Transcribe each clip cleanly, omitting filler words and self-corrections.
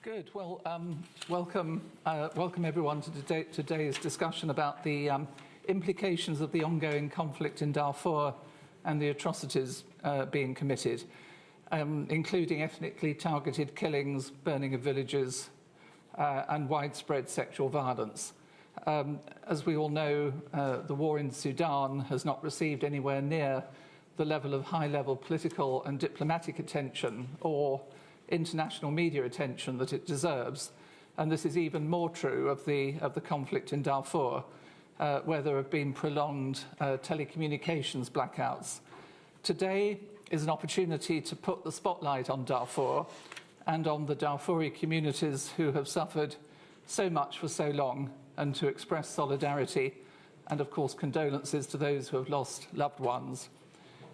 Good. Well, welcome everyone to today's discussion about the implications of the ongoing conflict in Darfur and the atrocities being committed, including ethnically targeted killings, burning of villages, and widespread sexual violence. As we all know, the war in Sudan has not received anywhere near the level of high-level political and diplomatic attention or international media attention that it deserves, and this is even more true of the conflict in Darfur, where there have been prolonged telecommunications blackouts. Today is an opportunity to put the spotlight on Darfur and on the Darfuri communities who have suffered so much for so long, and to express solidarity and, of course, condolences to those who have lost loved ones.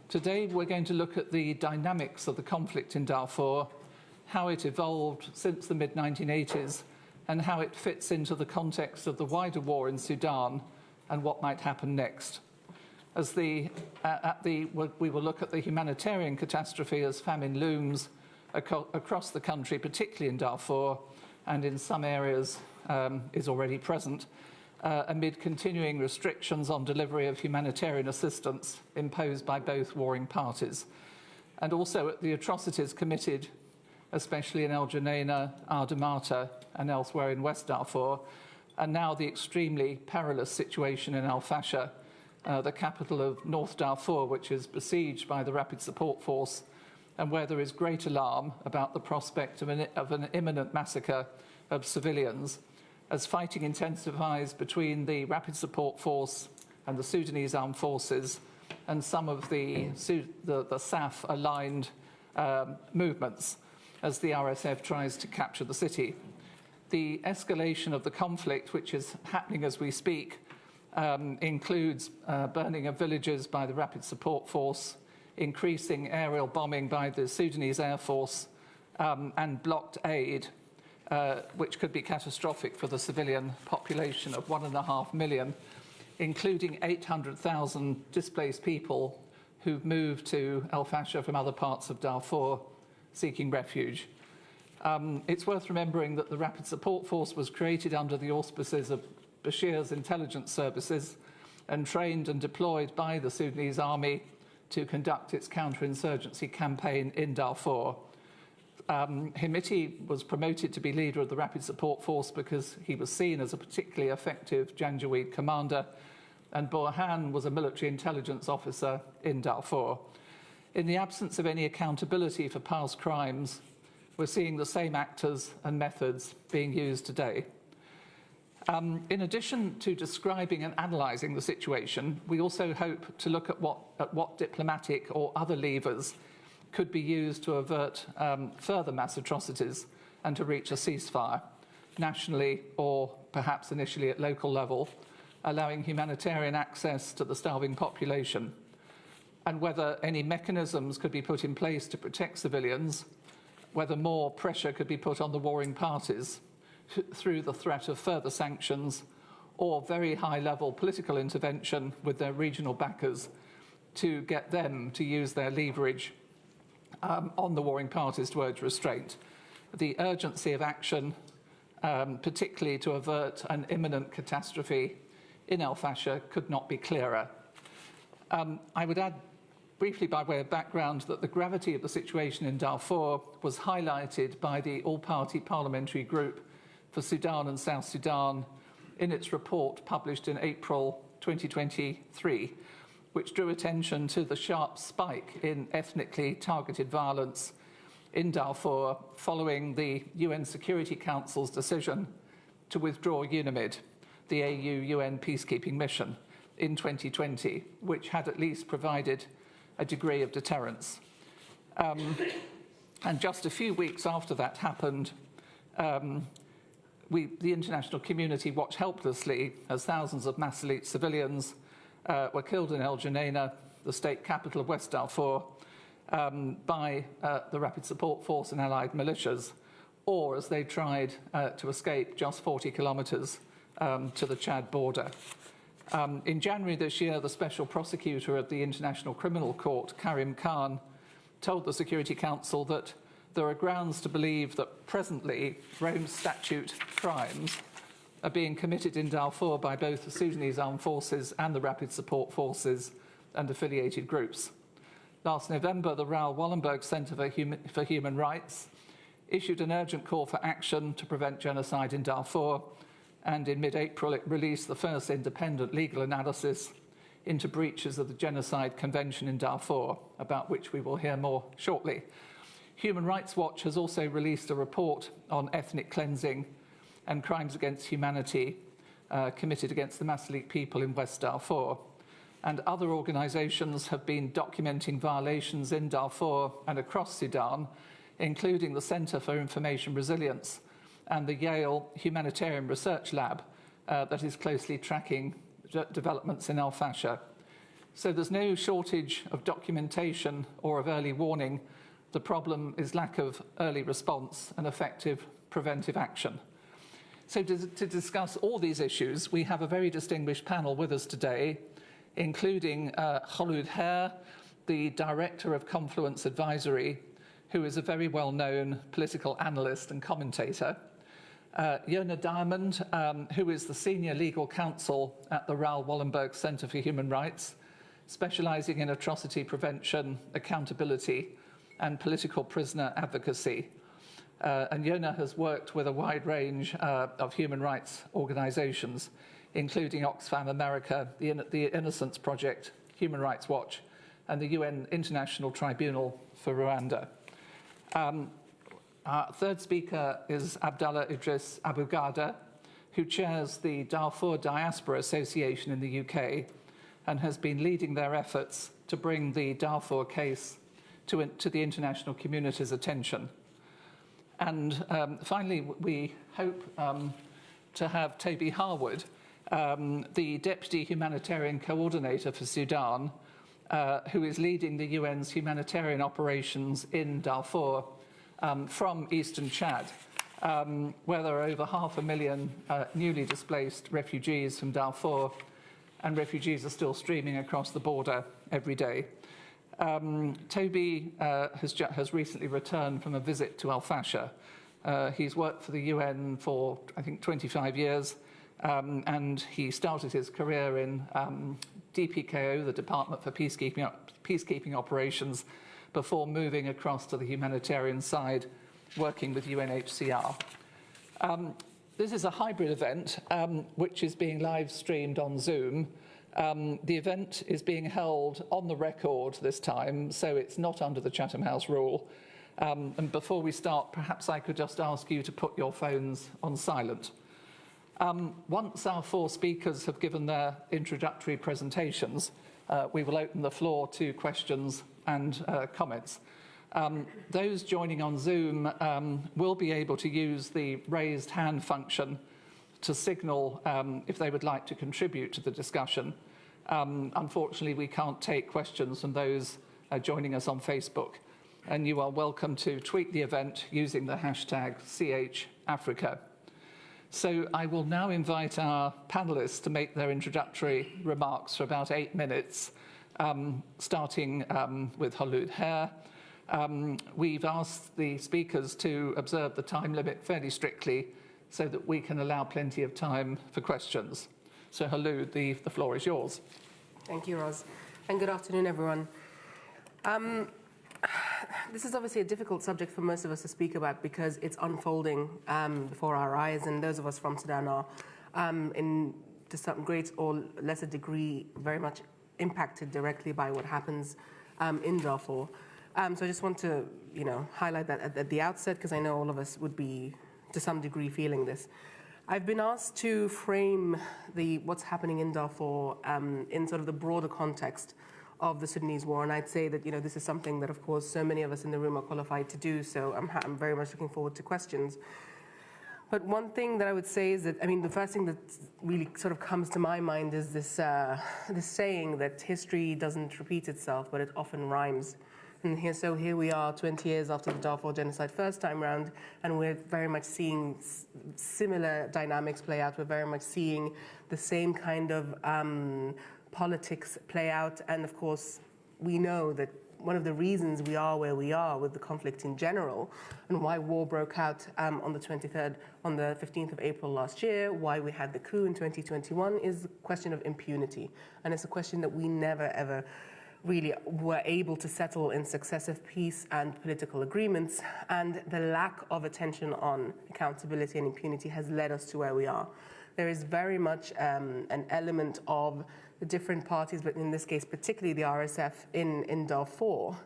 Today we're going to look at the dynamics of the conflict in Darfur, how it evolved since the mid-1980s, and how it fits into the context of the wider war in Sudan and what might happen next. We will look at the humanitarian catastrophe as famine looms across the country, particularly in Darfur, and in some areas is already present, amid continuing restrictions on delivery of humanitarian assistance imposed by both warring parties, and also at the atrocities committed especially in El Geneina, Ardamata, and elsewhere in West Darfur, and now the extremely perilous situation in Al Fasher, the capital of North Darfur, which is besieged by the Rapid Support Force, and where there is great alarm about the prospect of an imminent massacre of civilians, as fighting intensifies between the Rapid Support Force and the Sudanese Armed Forces and some of the SAF-aligned movements, as the RSF tries to capture the city. The escalation of the conflict, which is happening as we speak, includes burning of villages by the Rapid Support Force, increasing aerial bombing by the Sudanese Air Force, and blocked aid, which could be catastrophic for the civilian population of 1.5 million, including 800,000 displaced people who've moved to El Fasher from other parts of Darfur seeking refuge. It's worth remembering that the Rapid Support Force was created under the auspices of Bashir's intelligence services and trained and deployed by the Sudanese army to conduct its counterinsurgency campaign in Darfur. Hemeti was promoted to be leader of the Rapid Support Force because he was seen as a particularly effective Janjaweed commander, and Burhan was a military intelligence officer in Darfur. In the absence of any accountability for past crimes, we're seeing the same actors and methods being used today. In addition to describing and analysing the situation, we also hope to look at what diplomatic or other levers could be used to avert further mass atrocities and to reach a ceasefire, nationally or perhaps initially at local level, allowing humanitarian access to the starving population, and whether any mechanisms could be put in place to protect civilians, whether more pressure could be put on the warring parties through the threat of further sanctions or very high-level political intervention with their regional backers to get them to use their leverage on the warring parties to urge restraint. The urgency of action, particularly to avert an imminent catastrophe in El Fasher, could not be clearer. I would add briefly, by way of background, that the gravity of the situation in Darfur was highlighted by the All-Party Parliamentary Group for Sudan and South Sudan in its report published in April 2023, which drew attention to the sharp spike in ethnically targeted violence in Darfur following the UN Security Council's decision to withdraw UNAMID, the AU-UN peacekeeping mission, in 2020, which had at least provided a degree of deterrence. And just a few weeks after that happened, the international community watched helplessly as thousands of Masalite civilians were killed in El Geneina, the state capital of West Darfur, by the Rapid Support Force and allied militias, or as they tried to escape just 40 kilometres to the Chad border. In January this year, the Special Prosecutor of the International Criminal Court, Karim Khan, told the Security Council that there are grounds to believe that presently Rome Statute crimes are being committed in Darfur by both the Sudanese Armed Forces and the Rapid Support Forces and affiliated groups. Last November, the Raoul Wallenberg Centre for Human Rights issued an urgent call for action to prevent genocide in Darfur, and in mid-April it released the first independent legal analysis into breaches of the Genocide Convention in Darfur, about which we will hear more shortly. Human Rights Watch has also released a report on ethnic cleansing and crimes against humanity committed against the Masalik people in West Darfur. And other organisations have been documenting violations in Darfur and across Sudan, including the Centre for Information Resilience and the Yale Humanitarian Research Lab that is closely tracking developments in Al-Fasher. So there's no shortage of documentation or of early warning. The problem is lack of early response and effective preventive action. So to discuss all these issues, we have a very distinguished panel with us today, including Kholoud Hair, the Director of Confluence Advisory, who is a very well-known political analyst and commentator. Yona Diamond, who is the Senior Legal Counsel at the Raoul Wallenberg Centre for Human Rights, specialising in atrocity prevention, accountability, and political prisoner advocacy. And Yona has worked with a wide range of human rights organisations, including Oxfam America, the Innocence Project, Human Rights Watch, and the UN International Tribunal for Rwanda. Our third speaker is Abdallah Idris Abu Ghada, who chairs the Darfur Diaspora Association in the UK and has been leading their efforts to bring the Darfur case to the international community's attention. And finally, we hope to have Toby Harwood, the Deputy Humanitarian Coordinator for Sudan, who is leading the UN's humanitarian operations in Darfur from eastern Chad, where there are over 500,000 newly displaced refugees from Darfur, and refugees are still streaming across the border every day. Toby has recently returned from a visit to Al-Fasher. He's worked for the UN for, I think, 25 years, and he started his career in DPKO, the Department for Peacekeeping Operations, before moving across to the humanitarian side, working with UNHCR. This is a hybrid event, which is being live streamed on Zoom. The event is being held on the record this time, so it's not under the Chatham House rule. And before we start, perhaps I could just ask you to put your phones on silent. Once our four speakers have given their introductory presentations, we will open the floor to questions and comments. Those joining on Zoom will be able to use the raised hand function to signal if they would like to contribute to the discussion. Unfortunately, we can't take questions from those joining us on Facebook, and you are welcome to tweet the event using the hashtag #CHAfrica. So I will now invite our panellists to make their introductory remarks for about 8 minutes, starting with Kholoud Hair. We've asked the speakers to observe the time limit fairly strictly so that we can allow plenty of time for questions. So Kholoud, the floor is yours. Thank you, Roz. And good afternoon, everyone. This is obviously a difficult subject for most of us to speak about because it's unfolding before our eyes, and those of us from Sudan are, to some great or lesser degree, very much impacted directly by what happens in Darfur. So I just want to, highlight that at the outset, because I know all of us would be, to some degree, feeling this. I've been asked to frame what's happening in Darfur in sort of the broader context of the Sudanese war, and I'd say that this is something that, of course, so many of us in the room are qualified to do. So I'm very much looking forward to questions. But one thing that I would say is that, the first thing that really sort of comes to my mind is this saying that history doesn't repeat itself, but it often rhymes. And here we are 20 years after the Darfur genocide first time round, and we're very much seeing similar dynamics play out. We're very much seeing the same kind of politics play out. And of course, we know that one of the reasons we are where we are with the conflict in general, and why war broke out on the 15th of April last year, why we had the coup in 2021, is the question of impunity. And it's a question that we never, ever really were able to settle in successive peace and political agreements. And the lack of attention on accountability and impunity has led us to where we are. There is very much an element of the different parties, but in this case, particularly the RSF in Darfur,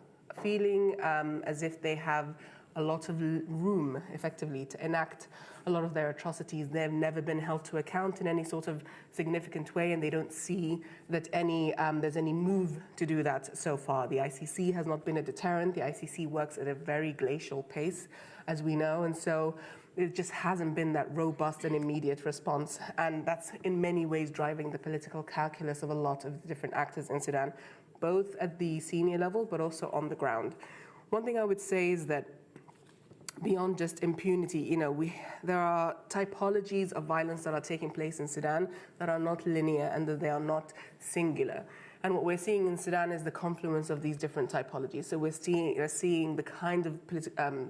feeling as if they have a lot of room, effectively, to enact a lot of their atrocities. They've never been held to account in any sort of significant way, and they don't see that there's any move to do that so far. The ICC has not been a deterrent. The ICC works at a very glacial pace, as we know, and so it just hasn't been that robust and immediate response. And that's in many ways driving the political calculus of a lot of different actors in Sudan, both at the senior level, but also on the ground. One thing I would say is that beyond just impunity, there are typologies of violence that are taking place in Sudan that are not linear and that they are not singular. And what we're seeing in Sudan is the confluence of these different typologies. So we're seeing the kind of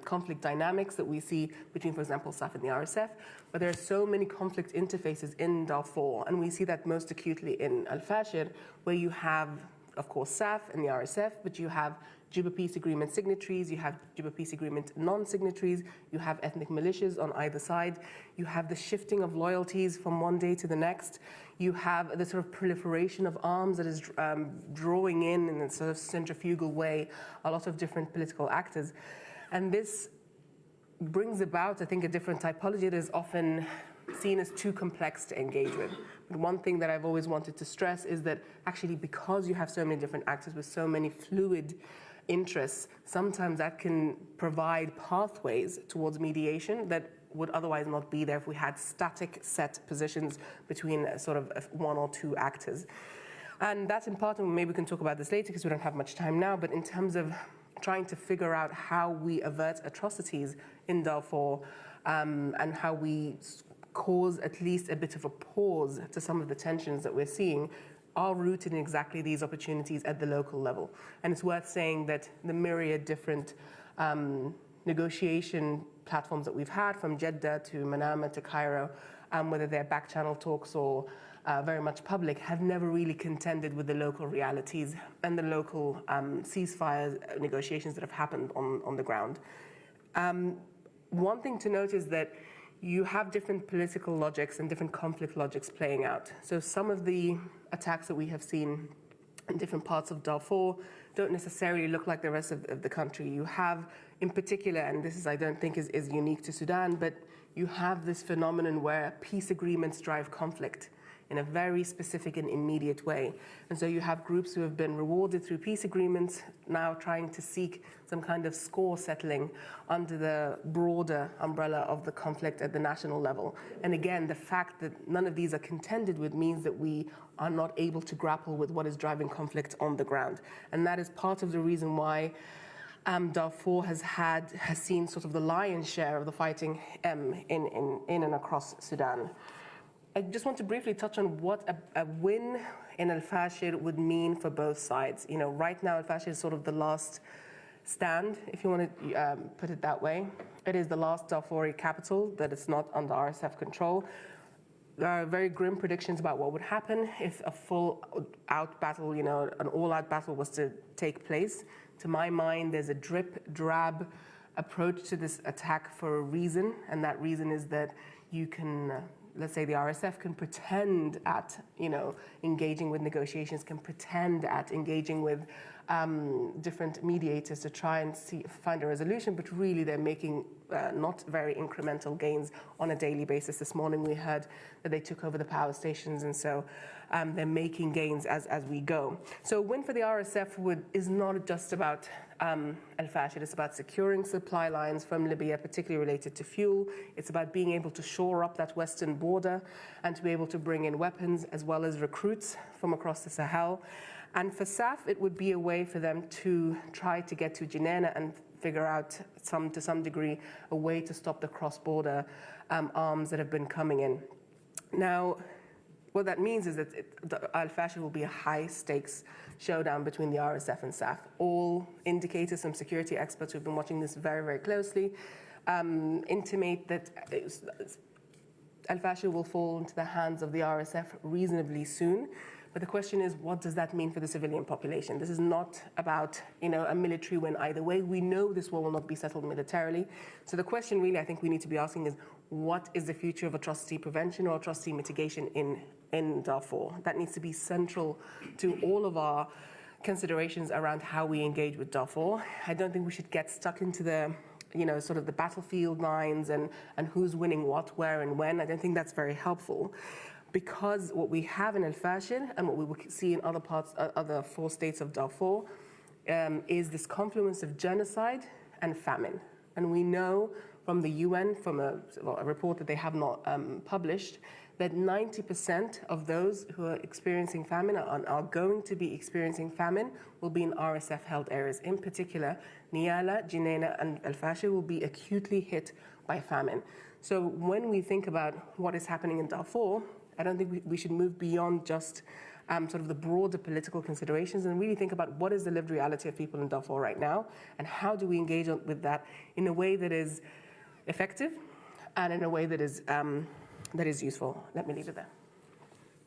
conflict dynamics that we see between, for example, SAF and the RSF, but there are so many conflict interfaces in Darfur, and we see that most acutely in Al-Fashir, where you have, of course, SAF and the RSF, but you have Juba Peace Agreement signatories, you have Juba Peace Agreement non-signatories, you have ethnic militias on either side, you have the shifting of loyalties from one day to the next, you have the sort of proliferation of arms that is drawing in a sort of centrifugal way a lot of different political actors. And this brings about, I think, a different typology that is often seen as too complex to engage with. But one thing that I've always wanted to stress is that actually, because you have so many different actors with so many fluid interests, sometimes that can provide pathways towards mediation that would otherwise not be there if we had static set positions between sort of one or two actors. And that's important. Maybe we can talk about this later because we don't have much time now, but in terms of trying to figure out how we avert atrocities in Darfur and how we cause at least a bit of a pause to some of the tensions that we're seeing, are rooted in exactly these opportunities at the local level. And it's worth saying that the myriad different negotiation platforms that we've had, from Jeddah to Manama to Cairo, whether they're back channel talks or very much public, have never really contended with the local realities and the local ceasefire negotiations that have happened on the ground. One thing to note is that you have different political logics and different conflict logics playing out. So some of the attacks that we have seen in different parts of Darfur don't necessarily look like the rest of the country. You have, in particular, and this is, I don't think, is unique to Sudan, but you have this phenomenon where peace agreements drive conflict in a very specific and immediate way. And so you have groups who have been rewarded through peace agreements now trying to seek some kind of score settling under the broader umbrella of the conflict at the national level. And again, the fact that none of these are contended with means that we are not able to grapple with what is driving conflict on the ground. And that is part of the reason why Darfur has seen sort of the lion's share of the fighting in and across Sudan. I just want to briefly touch on what a win in Al-Fashir would mean for both sides. Right now, Al-Fashir is sort of the last stand, if you want to put it that way. It is the last Darfuri capital that is not under RSF control. There are very grim predictions about what would happen if a full-out battle, an all-out battle was to take place. To my mind, there's a drip-drab approach to this attack for a reason, and that reason is that you can... let's say the RSF can pretend at, engaging with negotiations, can pretend at engaging with different mediators to try and find a resolution, but really they're making not very incremental gains on a daily basis. This morning we heard that they took over the power stations, and so they're making gains as we go. So a win for the RSF is not just about Al-Fashir, it's about securing supply lines from Libya, particularly related to fuel. It's about being able to shore up that western border and to be able to bring in weapons as well as recruits from across the Sahel. And for SAF, it would be a way for them to try to get to Jenin and figure out, to some degree, a way to stop the cross-border arms that have been coming in. Now, what that means is that Al-Fashir will be a high-stakes showdown between the RSF and SAF. All indicators, some security experts who've been watching this very, very closely, intimate that Al-Fashir will fall into the hands of the RSF reasonably soon. But the question is, what does that mean for the civilian population? This is not about, a military win either way. We know this war will not be settled militarily. So the question really I think we need to be asking is, what is the future of atrocity prevention or atrocity mitigation in Darfur? That needs to be central to all of our considerations around how we engage with Darfur. I don't think we should get stuck into the sort of the battlefield lines and who's winning what, where, and when. I don't think that's very helpful. Because what we have in Al-Fashir and what we will see in other 4 states of Darfur is this confluence of genocide and famine. And we know from the UN, from a report that they have not published, that 90% of those who are experiencing famine are going to be experiencing famine will be in RSF-held areas. In particular, Niala, Jineina, and Al-Fashir will be acutely hit by famine. So when we think about what is happening in Darfur, I don't think we should move beyond just sort of the broader political considerations and really think about what is the lived reality of people in Darfur right now and how do we engage with that in a way that is effective and in a way that is useful. Let me leave it there.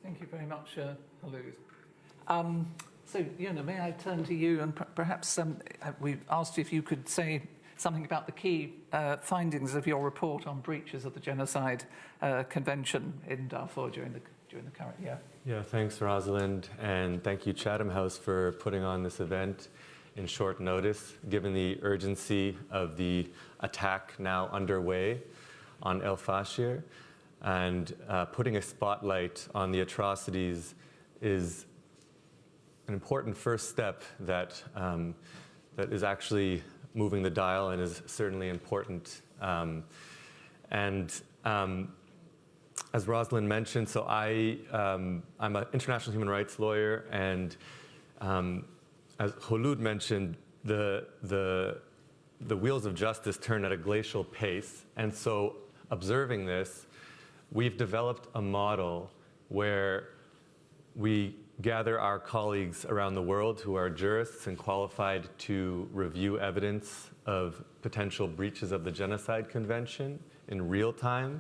Thank you very much, Khulud. So, Yona, may I turn to you and perhaps we've asked you if you could say something about the key findings of your report on breaches of the Genocide Convention in Darfur during the current year. Yeah, thanks, Rosalind, and thank you, Chatham House, for putting on this event in short notice, given the urgency of the attack now underway on Al-Fashir. And putting a spotlight on the atrocities is an important first step that is actually moving the dial and is certainly important. As Rosalind mentioned, so I'm an international human rights lawyer, and as Khulud mentioned, the wheels of justice turn at a glacial pace. And so observing this, we've developed a model where we gather our colleagues around the world who are jurists and qualified to review evidence of potential breaches of the Genocide Convention in real time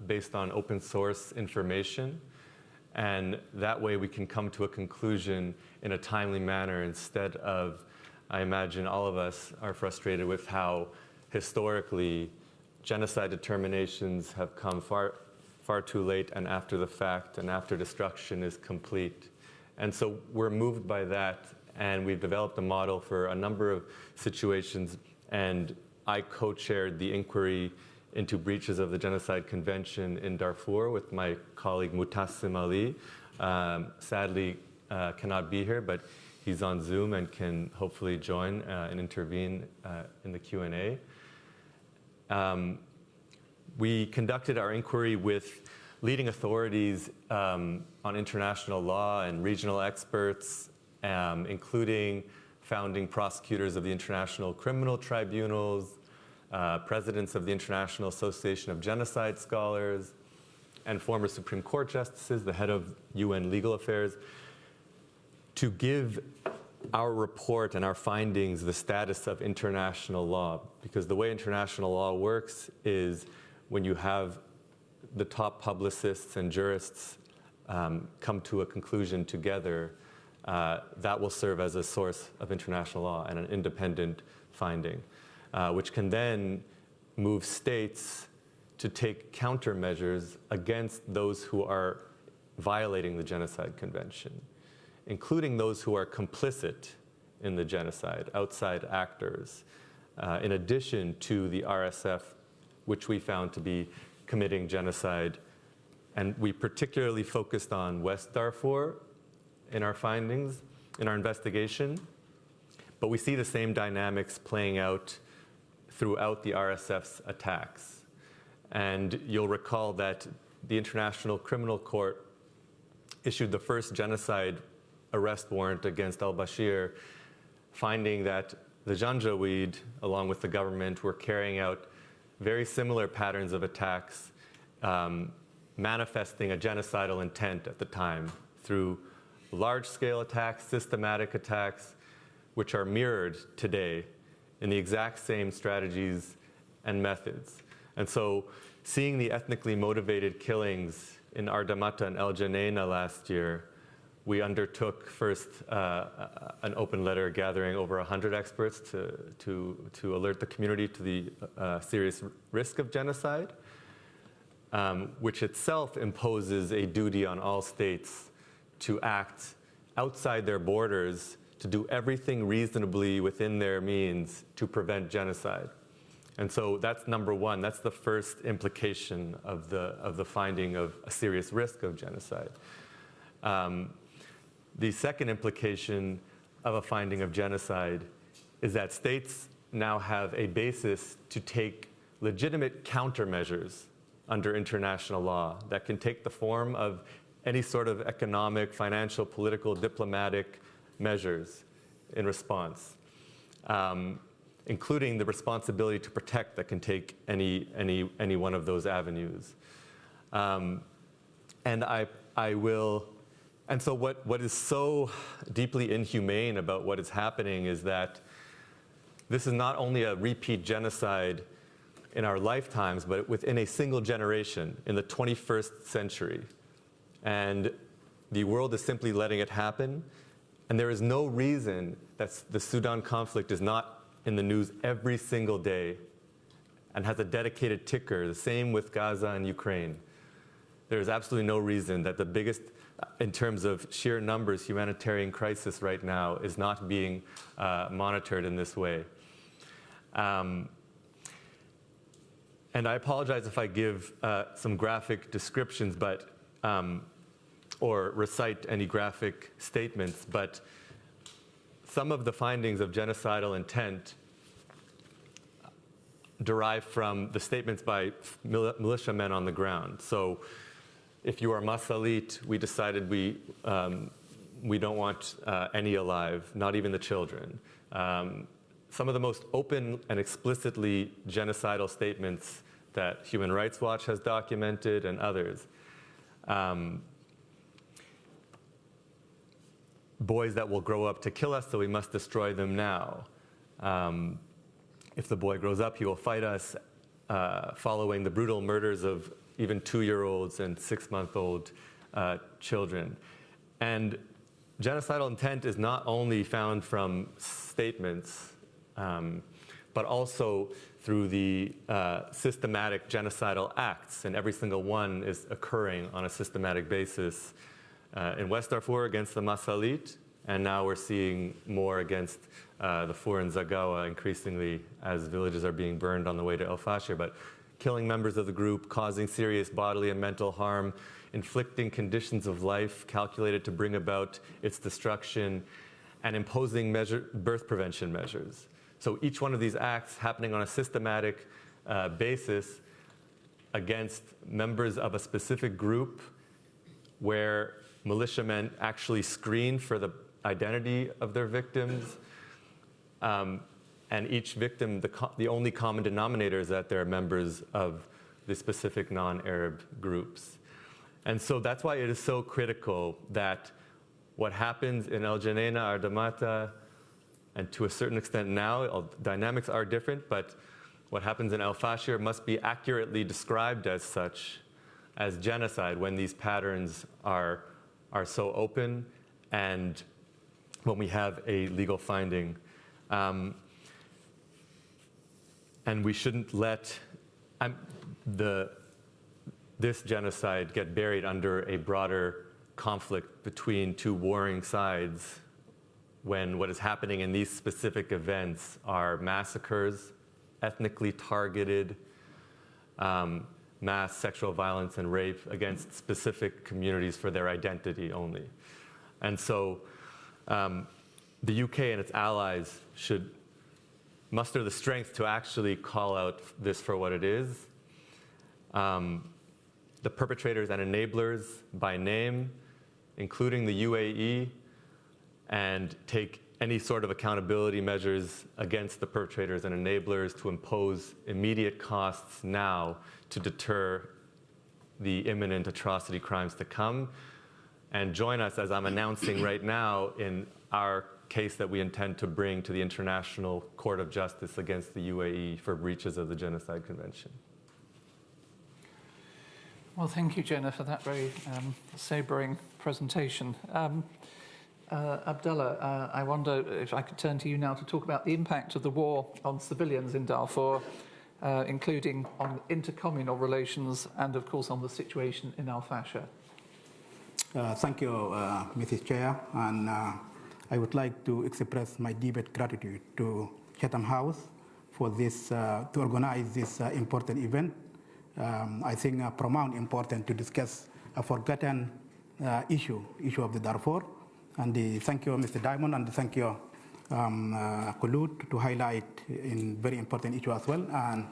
based on open source information. And that way we can come to a conclusion in a timely manner instead of, I imagine all of us are frustrated with how historically genocide determinations have come far too late and after the fact and after destruction is complete. And so we're moved by that, and we've developed a model for a number of situations, and I co-chaired the inquiry into breaches of the Genocide Convention in Darfur with my colleague Mutassim Ali. Sadly, cannot be here, but he's on Zoom and can hopefully join and intervene in the Q&A. We conducted our inquiry with leading authorities on international law and regional experts, including founding prosecutors of the International Criminal Tribunals, presidents of the International Association of Genocide Scholars, and former Supreme Court justices, the head of UN Legal Affairs, to give our report and our findings the status of international law. Because the way international law works is when you have the top publicists and jurists come to a conclusion together, that will serve as a source of international law and an independent finding, which can then move states to take countermeasures against those who are violating the Genocide Convention, including those who are complicit in the genocide, outside actors, in addition to the RSF, which we found to be committing genocide. And we particularly focused on West Darfur in our findings, in our investigation. But we see the same dynamics playing out throughout the RSF's attacks. And you'll recall that the International Criminal Court issued the first genocide arrest warrant against al-Bashir, finding that the Janjaweed, along with the government, were carrying out very similar patterns of attacks manifesting a genocidal intent at the time through large-scale attacks, systematic attacks, which are mirrored today in the exact same strategies and methods. And so seeing the ethnically motivated killings in Ardamata and El Janeina last year, we undertook first an open letter gathering over 100 experts to alert the community to the serious risk of genocide, which itself imposes a duty on all states to act outside their borders, to do everything reasonably within their means to prevent genocide. And so that's number one. That's the first implication of the finding of a serious risk of genocide. The second implication of a finding of genocide is that states now have a basis to take legitimate countermeasures under international law that can take the form of any sort of economic, financial, political, diplomatic measures in response, including the responsibility to protect that can take any one of those avenues. And so what is so deeply inhumane about what is happening is that this is not only a repeat genocide in our lifetimes, but within a single generation in the 21st century. And the world is simply letting it happen. And there is no reason that the Sudan conflict is not in the news every single day and has a dedicated ticker, the same with Gaza and Ukraine. There is absolutely no reason that the biggest, in terms of sheer numbers, humanitarian crisis right now is not being monitored in this way. And I apologize if I give some graphic descriptions, but or recite any graphic statements, but some of the findings of genocidal intent derive from the statements by militiamen on the ground. So if you are Masalit, we decided we don't want any alive, not even the children. Some of the most open and explicitly genocidal statements that Human Rights Watch has documented and others. Boys that will grow up to kill us, so we must destroy them now. If the boy grows up, he will fight us, following the brutal murders of even 2-year-olds and 6-month-old children. And genocidal intent is not only found from statements, but also through the systematic genocidal acts, and every single one is occurring on a systematic basis in West Darfur against the Masalit, and now we're seeing more against the Fur and Zagawa increasingly as villages are being burned on the way to El Fashir, but killing members of the group, causing serious bodily and mental harm, inflicting conditions of life calculated to bring about its destruction, and imposing birth prevention measures. So each one of these acts happening on a systematic basis against members of a specific group where militiamen actually screen for the identity of their victims. And each victim, the only common denominator is that they're members of the specific non-Arab groups. And so that's why it is so critical that what happens in El Janeina, Ardamata, and to a certain extent now, dynamics are different, but what happens in El Fashir must be accurately described as such, as genocide, when these patterns are so open and when we have a legal finding. And we shouldn't let this genocide get buried under a broader conflict between two warring sides, when what is happening in these specific events are massacres, ethnically targeted, mass sexual violence and rape against specific communities for their identity only. And so the UK and its allies should muster the strength to actually call out this for what it is. The perpetrators and enablers by name, including the UAE, and take any sort of accountability measures against the perpetrators and enablers to impose immediate costs now to deter the imminent atrocity crimes to come, and join us, as I'm announcing right now, in our case that we intend to bring to the International Court of Justice against the UAE for breaches of the Genocide Convention. Well, thank you, Jenna, for that very sobering presentation. Abdullah, I wonder if I could turn to you now to talk about the impact of the war on civilians in Darfur, including on intercommunal relations and, of course, on the situation in Al-Fasher. Thank you, Mrs. Chair, and I would like to express my deepest gratitude to Chatham House for this, to organize this important event. I think profound important to discuss a forgotten issue of the Darfur. And thank you, Mr. Diamond, and thank you, Khulud, to highlight in very important issue as well. And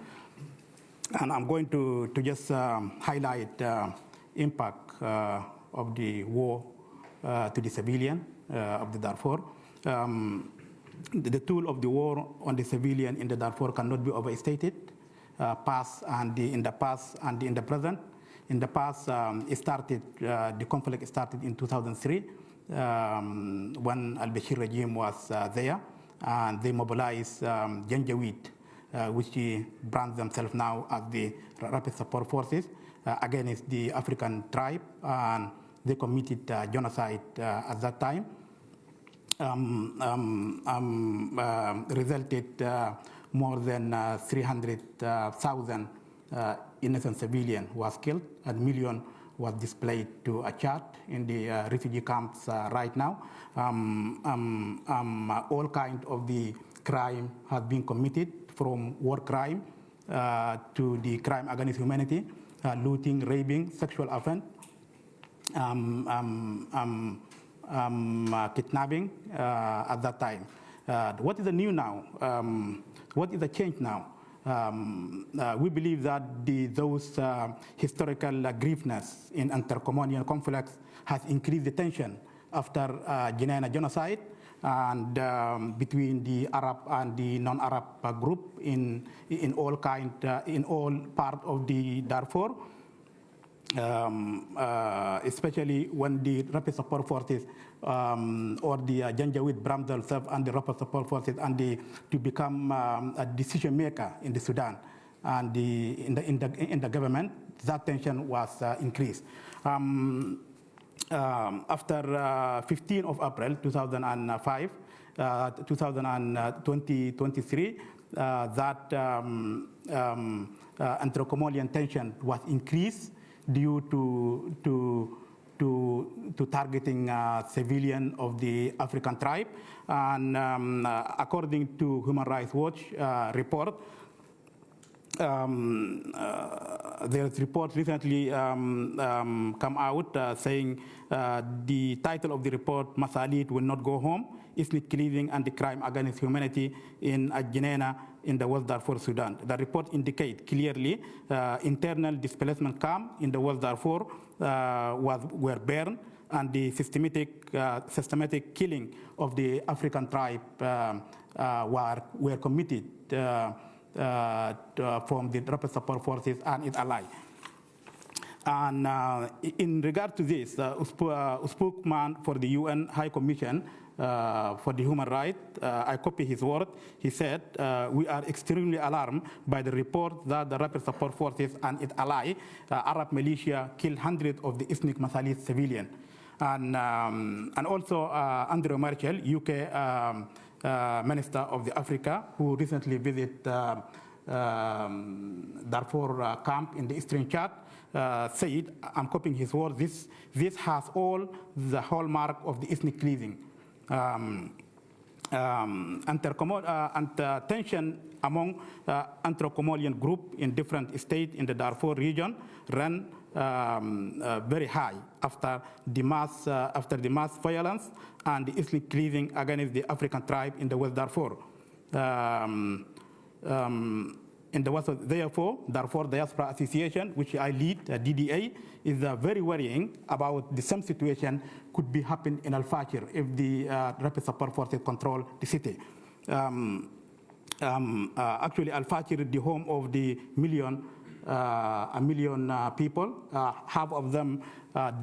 I'm going to just highlight impact of the war to the civilian of the Darfur. The toll of the war on the civilian in the Darfur cannot be overstated. Past and in the past and in the present. In the past, the conflict started in 2003 when al-Bashir regime was there, and they mobilized Janjaweed, which brand themselves now as the Rapid Support Forces, against the African tribe, and they committed genocide at that time. Resulted more than 300,000 innocent civilians was killed, and million was displaced to Chad in the refugee camps right now. All kinds of the crime have been committed, from war crime to the crime against humanity, looting, raping, sexual offense, kidnapping at that time. What is the new now? What is the change now? We believe that those historical grievances in intercommunal conflicts has increased the tension after Jenin genocide, and between the Arab and the non-Arab group in all part of the Darfur. Especially when the Rapid Support Forces or the Janjaweed brand themselves and the Rapid Support Forces and to become a decision maker in the Sudan and in the government, that tension was increased. After 15th of April 2005, 2023, that intercommunal tension was increased due to targeting civilian of the African tribe. And according to Human Rights Watch report, there's report recently come out saying the title of the report, Masalit Will Not Go Home, Ethnic Cleansing and the Crime Against Humanity in Jenin in the West Darfur, Sudan. The report indicates clearly internal displacement camp in the West Darfur were burned, and the systematic killing of the African tribe were committed from the Rapid Support Forces and its allies. And in regard to this, spokesman for the UN High Commission for the Human Rights, I copy his word. He said, "We are extremely alarmed by the report that the Rapid Support Forces and its ally, Arab militia, killed hundreds of the ethnic Masalit civilians." And also Andrew Marshall, UK Minister of the Africa, who recently visited Darfur camp in the Eastern Chad, said, I'm copying his word, this has all the hallmark of the ethnic cleansing. Tension among intercommunal group in different states in the Darfur region ran very high after the mass violence and the ethnic cleansing against the African tribe in the West Darfur. In the West, therefore, Darfur Diaspora Association, which I lead, DDA, is very worrying about the same situation could be happen in Al-Fasher if the Rapid Support Forces control the city. Actually, Al-Fasher is the home of the million 1 million people, half of them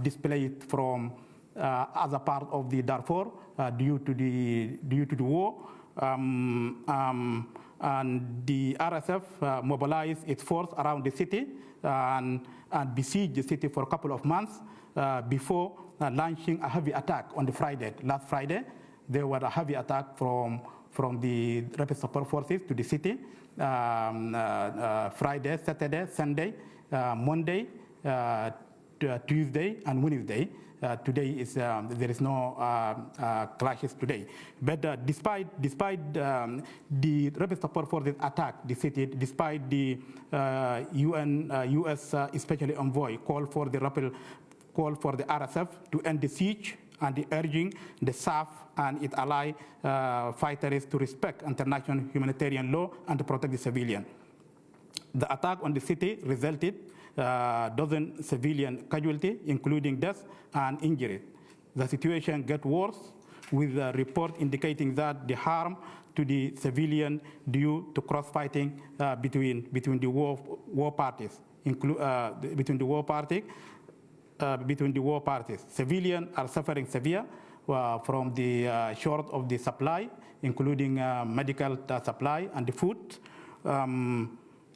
displaced from other part of the Darfur due to the war. And the RSF mobilized its force around the city and besieged the city for a couple of months before launching a heavy attack on the last Friday. There was a heavy attack from the rapid support forces to the city. Friday, Saturday, Sunday, Monday, Tuesday, and Wednesday. Today is there is no clashes today. But despite the rapid support forces attack the city, despite the U.S. especially envoy call for the RSF to end the siege and the urging the SAF and its ally fighters to respect international humanitarian law and to protect the civilian. The attack on the city resulted dozen civilian casualties, including deaths and injuries. The situation got worse, with a report indicating that the harm to the civilian due to cross-fighting between the war parties. Civilians are suffering severe from the short of the supply, including medical supply and the food.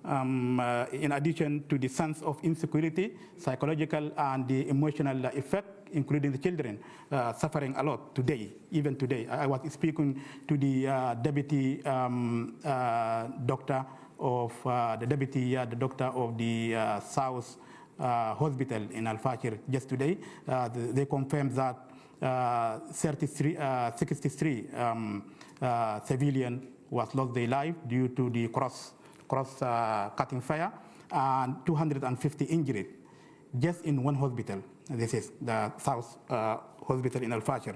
In addition to the sense of insecurity, psychological and the emotional effect, including the children, suffering a lot today, even today. I was speaking to the deputy doctor of the doctor of the South Hospital in Al Fashir just today. They confirmed that 63 civilians was lost their life due to the cross-cutting fire, and 250 injured just in one hospital. This is the South Hospital in Al Fashir.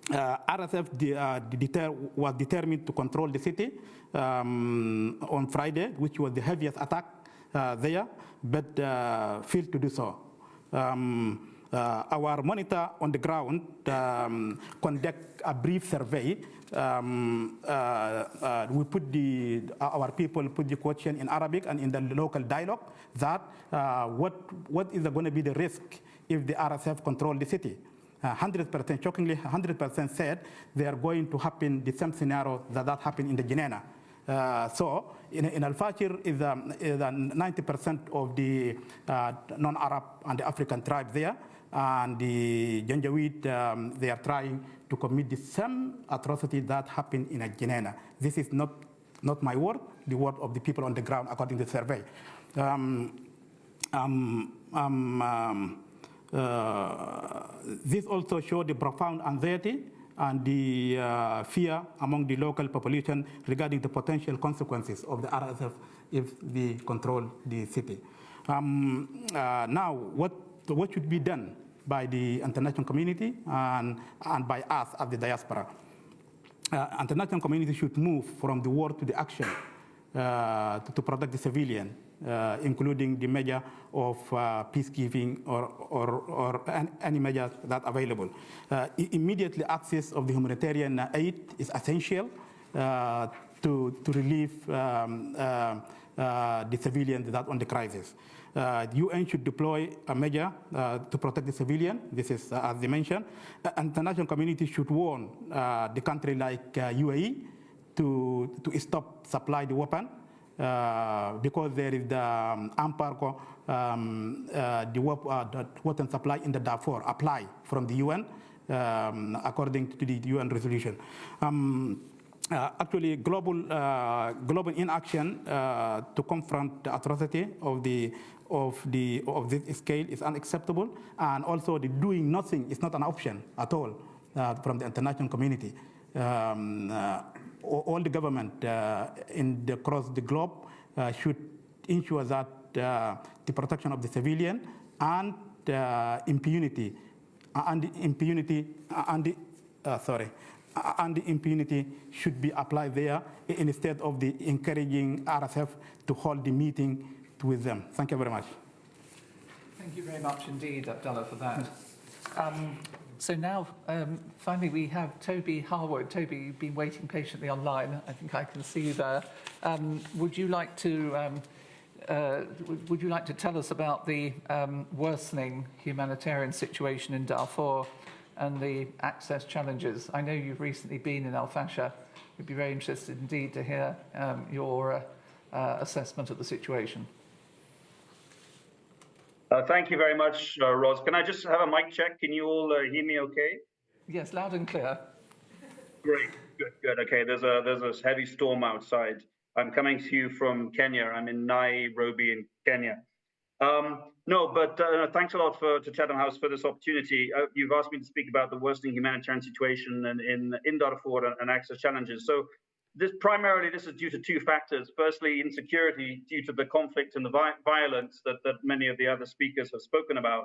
RSF was determined to control the city on Friday, which was the heaviest attack there, but failed to do so. Our monitor on the ground conduct a brief survey. Our people put the question in Arabic and in the local dialogue that what is going to be the risk if the RSF control the city. 100%, shockingly, 100% said they are going to happen the same scenario that happened in the Jenena. So in Al Fashir is 90% of the non-Arab and the African tribes there, and the Janjaweed, they are trying to commit the same atrocity that happened in Jenena. This is not my word, the word of the people on the ground according to the survey. This also showed the profound anxiety and the fear among the local population regarding the potential consequences of the RSF if they control the city. Now, what should be done by the international community and by us as the diaspora? International community should move from the word to the action to protect the civilian, including the measure of peacekeeping or any measure that available. Immediately access of the humanitarian aid is essential to relieve the civilians that on the crisis. The UN should deploy a measure to protect the civilian. This is, as they mentioned. International community should warn the country like UAE to stop supply the weapon because there is the embargo, the weapon supply in the Darfur apply from the UN according to the UN resolution. Actually, global inaction to confront the atrocity of this scale is unacceptable, and also the doing nothing is not an option at all from the international community. All the government across the globe should ensure that the protection of the civilian and impunity should be applied there instead of the encouraging RSF to hold the meeting with them. Thank you very much. Thank you very much indeed, Abdullah, for that. So now, finally, we have Toby Harwood. Toby, you've been waiting patiently online. I think I can see you there. Would you like to would you like to tell us about the worsening humanitarian situation in Darfur and the access challenges? I know you've recently been in Al Fasher. We'd be very interested indeed to hear your assessment of the situation. Thank you very much, Roz. Can I just have a mic check? Can you all hear me okay? Yes, loud and clear. Great, good. Okay, there's a heavy storm outside. I'm coming to you from Kenya. I'm in Nairobi in Kenya. Thanks a lot to Chatham House for this opportunity. You've asked me to speak about the worsening humanitarian situation in Darfur and access challenges. So this is due to two factors. Firstly, insecurity due to the conflict and the violence that many of the other speakers have spoken about.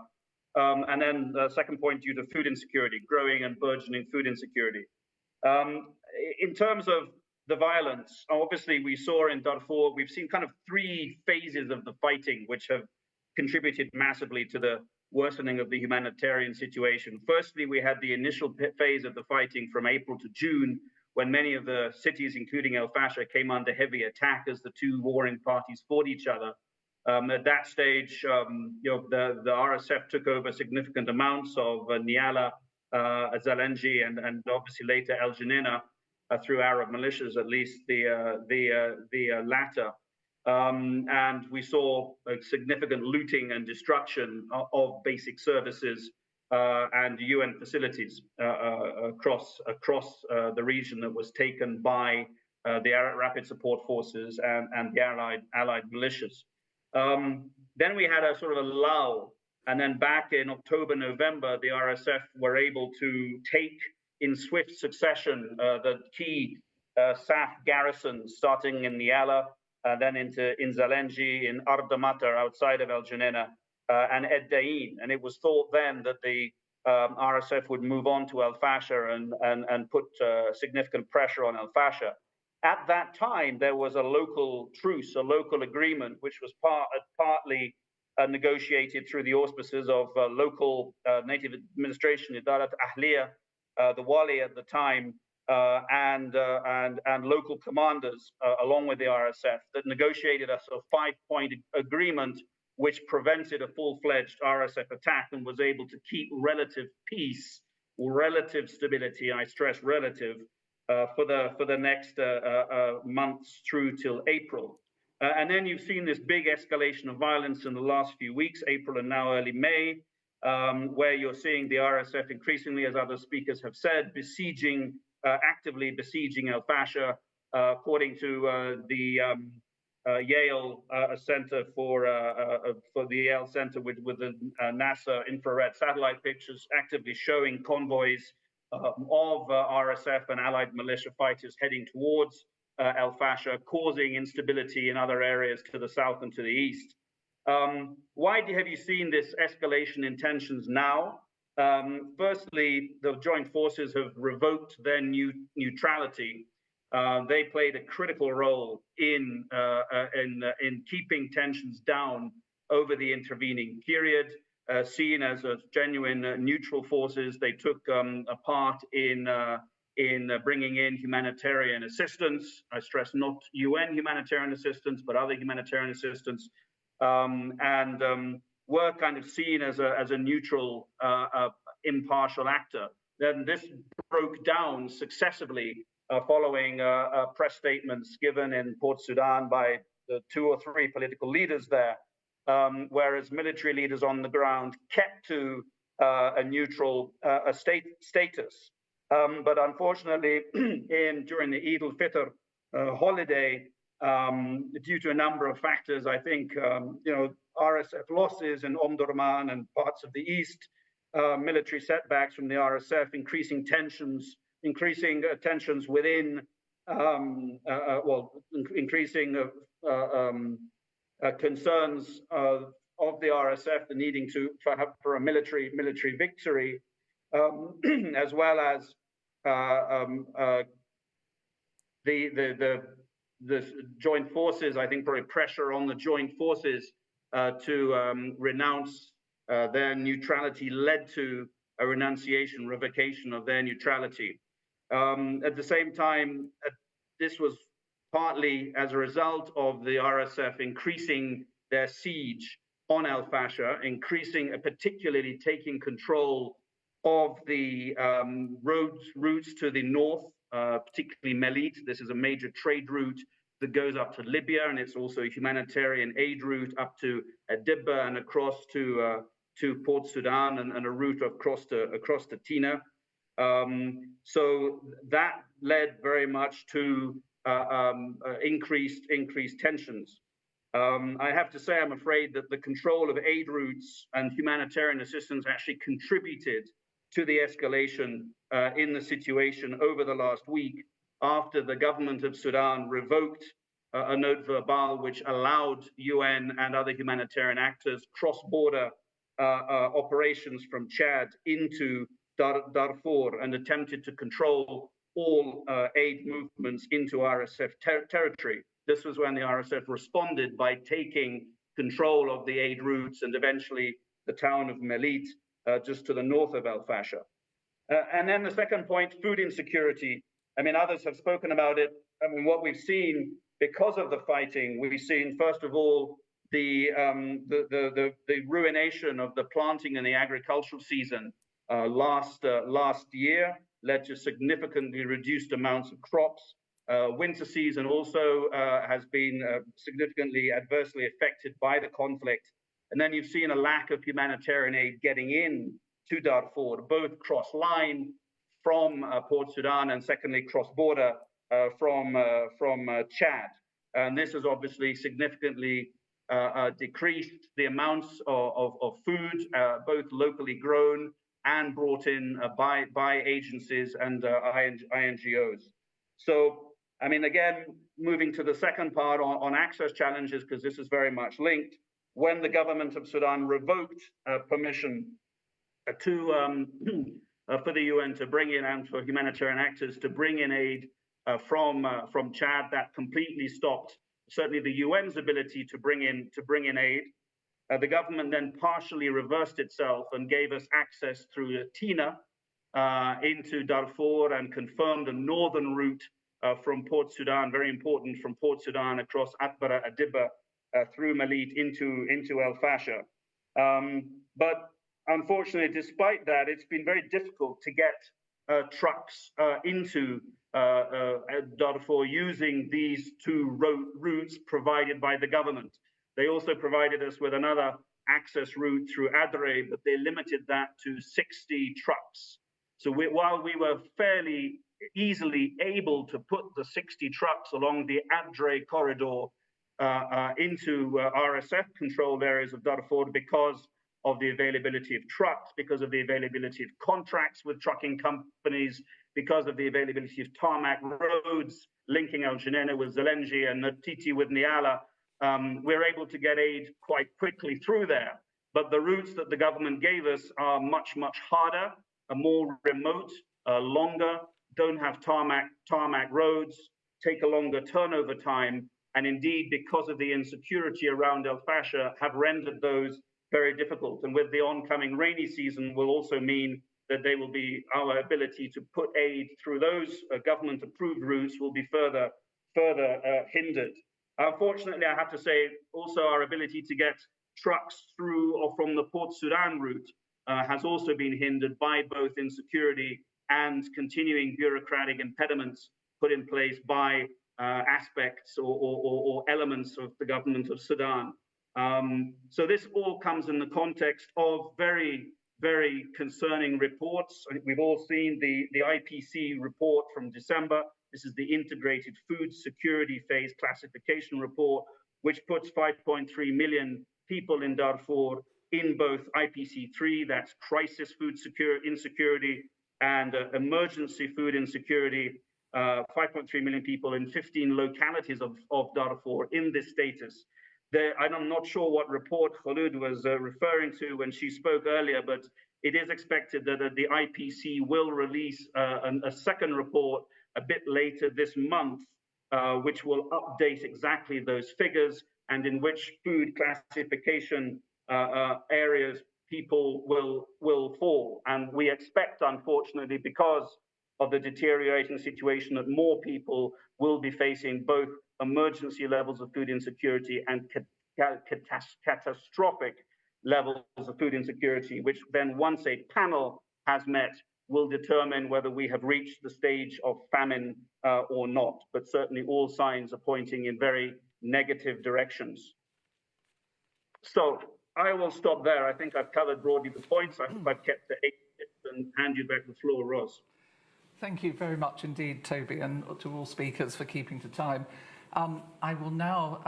And then the second point, due to food insecurity, growing and burgeoning food insecurity. In terms of the violence, obviously we saw in Darfur, we've seen kind of three phases of the fighting, which have contributed massively to the worsening of the humanitarian situation. Firstly, we had the initial phase of the fighting from April to June, when many of the cities, including El Fasher, came under heavy attack as the two warring parties fought each other. At that stage, the RSF took over significant amounts of Niala, Zalenji, and obviously later El Janina, through Arab militias, at least the latter. And we saw a significant looting and destruction of basic services and UN facilities across the region that was taken by the Arab Rapid Support Forces and the allied militias. Then we had a sort of a lull, and then back in October, November, the RSF were able to take in swift succession the key SAF garrisons, starting in Niala, then in Zalenji, in Ardamatar, outside of El Janina, and Ed Dain. And it was thought then that the RSF would move on to El Fasher and put significant pressure on El Fasher. At that time, there was a local truce, a local agreement, which was partly negotiated through the auspices of local native administration, Idarat Ahliya, the Wali at the time, and local commanders, along with the RSF, that negotiated a sort of 5-point agreement which prevented a full-fledged RSF attack and was able to keep relative peace, relative stability, I stress relative, for the next months through till April. And then you've seen this big escalation of violence in the last few weeks, April and now early May, where you're seeing the RSF increasingly, as other speakers have said, actively besieging El Fasher, according to the Yale Center for the Yale Center with the NASA infrared satellite pictures, actively showing convoys of RSF and allied militia fighters heading towards El Fasher, causing instability in other areas to the south and to the east. Why have you seen this escalation in tensions now? Firstly, the joint forces have revoked their neutrality. They played a critical role in keeping tensions down over the intervening period. Seen as a genuine neutral forces, they took a part in bringing in humanitarian assistance. I stress not UN humanitarian assistance, but other humanitarian assistance, and were kind of seen as a neutral, impartial actor. Then this broke down successively following press statements given in Port Sudan by the 2 or 3 political leaders there. Whereas military leaders on the ground kept to a neutral status. But unfortunately, during the Eid al-Fitr holiday, due to a number of factors, I think, RSF losses in Omdurman and parts of the east, military setbacks from the RSF, increasing tensions within, increasing concerns of the RSF, the needing for a military victory, as well as the joint forces. I think probably pressure on the joint forces to renounce their neutrality led to a revocation of their neutrality. At the same time, this was partly as a result of the RSF increasing their siege on Al Fasher, particularly taking control of the routes to the north, particularly Melit. This is a major trade route that goes up to Libya, and it's also a humanitarian aid route up to Adibba and across to Port Sudan, and a route across to Tina. So that led very much to increased tensions. I have to say, I'm afraid that the control of aid routes and humanitarian assistance actually contributed to the escalation in the situation over the last week, after the government of Sudan revoked a note verbal which allowed UN and other humanitarian actors cross-border operations from Chad into Darfur, and attempted to control all aid movements into RSF territory. This was when the RSF responded by taking control of the aid routes and eventually the town of Melit, just to the north of Al Fasher. And then the second point, food insecurity. I mean, others have spoken about it. I mean, what we've seen because of the fighting, we've seen, first of all, the ruination of the planting and the agricultural season last year, led to significantly reduced amounts of crops. Winter season also has been significantly adversely affected by the conflict. And then you've seen a lack of humanitarian aid getting in to Darfur, both cross-line from Port Sudan, and secondly cross-border from Chad. And this has obviously significantly decreased the amounts of food, both locally grown and brought in by agencies and INGOs. So, I mean, again, moving to the second part on access challenges, because this is very much linked. When the government of Sudan revoked permission for the UN to bring in, and for humanitarian actors to bring in aid from Chad, that completely stopped certainly the UN's ability to bring in aid. The government then partially reversed itself and gave us access through Tina into Darfur, and confirmed a northern route from Port Sudan, very important, from Port Sudan across Atbara, Adibba, through Melit into El Fasher. But unfortunately, despite that, it's been very difficult to get trucks into Darfur using these two routes provided by the government. They also provided us with another access route through Adre, but they limited that to 60 trucks. So while we were fairly easily able to put the 60 trucks along the Adre corridor into RSF-controlled areas of Darfur, because of the availability of trucks, because of the availability of contracts with trucking companies, because of the availability of tarmac roads linking El Geneina with Zelenji and Titi with Niala, we're able to get aid quite quickly through there. But the routes that the government gave us are much, much harder, more remote, longer, don't have tarmac roads, take a longer turnover time, and indeed, because of the insecurity around El Fasher, have rendered those very difficult. And with the oncoming rainy season will also mean that they will be, our ability to put aid through those government-approved routes will be further hindered. Unfortunately, I have to say, also our ability to get trucks through or from the Port Sudan route has also been hindered by both insecurity and continuing bureaucratic impediments put in place by aspects or elements of the government of Sudan. So this all comes in the context of very, very concerning reports. We've all seen the IPC report from December. This is the Integrated Food Security Phase Classification Report, which puts 5.3 million people in Darfur in both IPC3, that's crisis food insecurity, and emergency food insecurity, 5.3 million people in 15 localities of Darfur in this status. I'm not sure what report Khulud was referring to when she spoke earlier, but it is expected that the IPC will release a second report a bit later this month, which will update exactly those figures and in which food classification areas people will fall. And we expect, unfortunately, because of the deteriorating situation, that more people will be facing both emergency levels of food insecurity and catastrophic levels of food insecurity, which then once a panel has met will determine whether we have reached the stage of famine or not. But certainly all signs are pointing in very negative directions. So I will stop there. I think I've covered broadly the points. I hope I've kept to 8 minutes and hand you back the floor, Ros. Thank you very much indeed, Toby, and to all speakers for keeping to time. I will now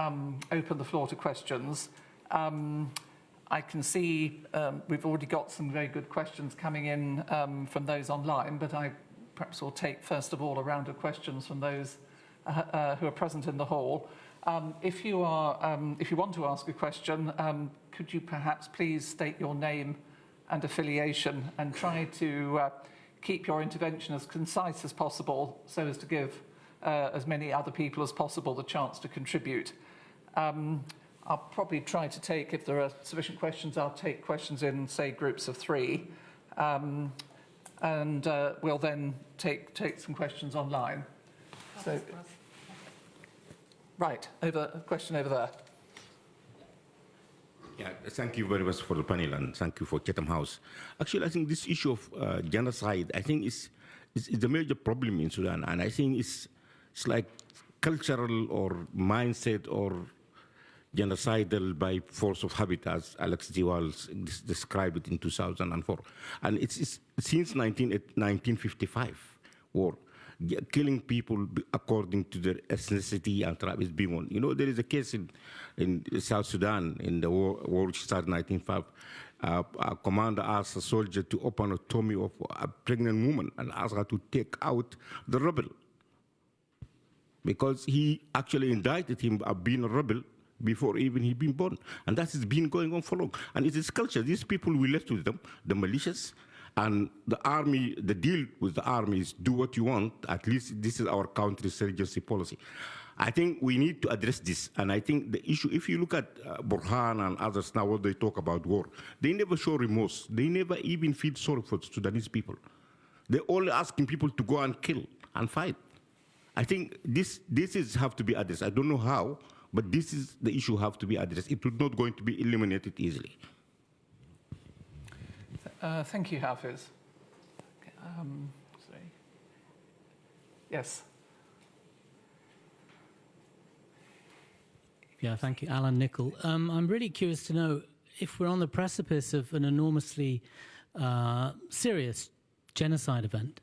open the floor to questions. I can see we've already got some very good questions coming in from those online, but I perhaps will take first of all a round of questions from those who are present in the hall. If you want to ask a question, could you perhaps please state your name and affiliation and try to keep your intervention as concise as possible so as to give as many other people as possible the chance to contribute. I'll probably try to take, if there are sufficient questions, I'll take questions in, say, groups of 3. And we'll then take some questions online. So, right, a question over there. Yeah, thank you very much for the panel and thank you for Chatham House. Actually, I think this issue of genocide, I think is a major problem in Sudan, and I think it's like cultural or mindset or genocidal by force of habit, as Alex Diwal described it in 2004. And it's since 1955 war, killing people according to their ethnicity and tribe is being on. You know, there is a case in South Sudan in the war which started in 1905. A commander asked a soldier to open a tummy of a pregnant woman and asked her to take out the rebel, because he actually indicted him of being a rebel before even he been born. And that has been going on for long. And it is culture. These people we left with them, the militias, and the army, the deal with the army is do what you want. At least this is our counterinsurgency policy. I think we need to address this. And I think the issue, if you look at Burhan and others now, what they talk about war, they never show remorse. They never even feel sorry for the Sudanese people. They're only asking people to go and kill and fight. I think this is have to be addressed. I don't know how, but this is the issue have to be addressed. It is not going to be eliminated easily. Thank you, Hafiz. Sorry. Yes. Yeah, thank you, Alan Nicol. I'm really curious to know if we're on the precipice of an enormously serious genocide event.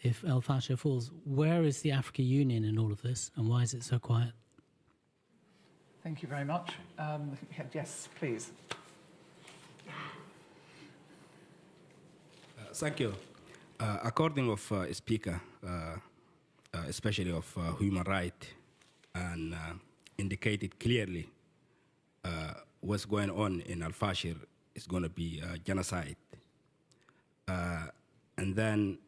If El Fasher falls, where is the African Union in all of this, and why is it so quiet? Thank you very much. Yes, please. Thank you. According of speaker, especially of human rights, and indicated clearly what's going on in Al Fashir is going to be genocide. And then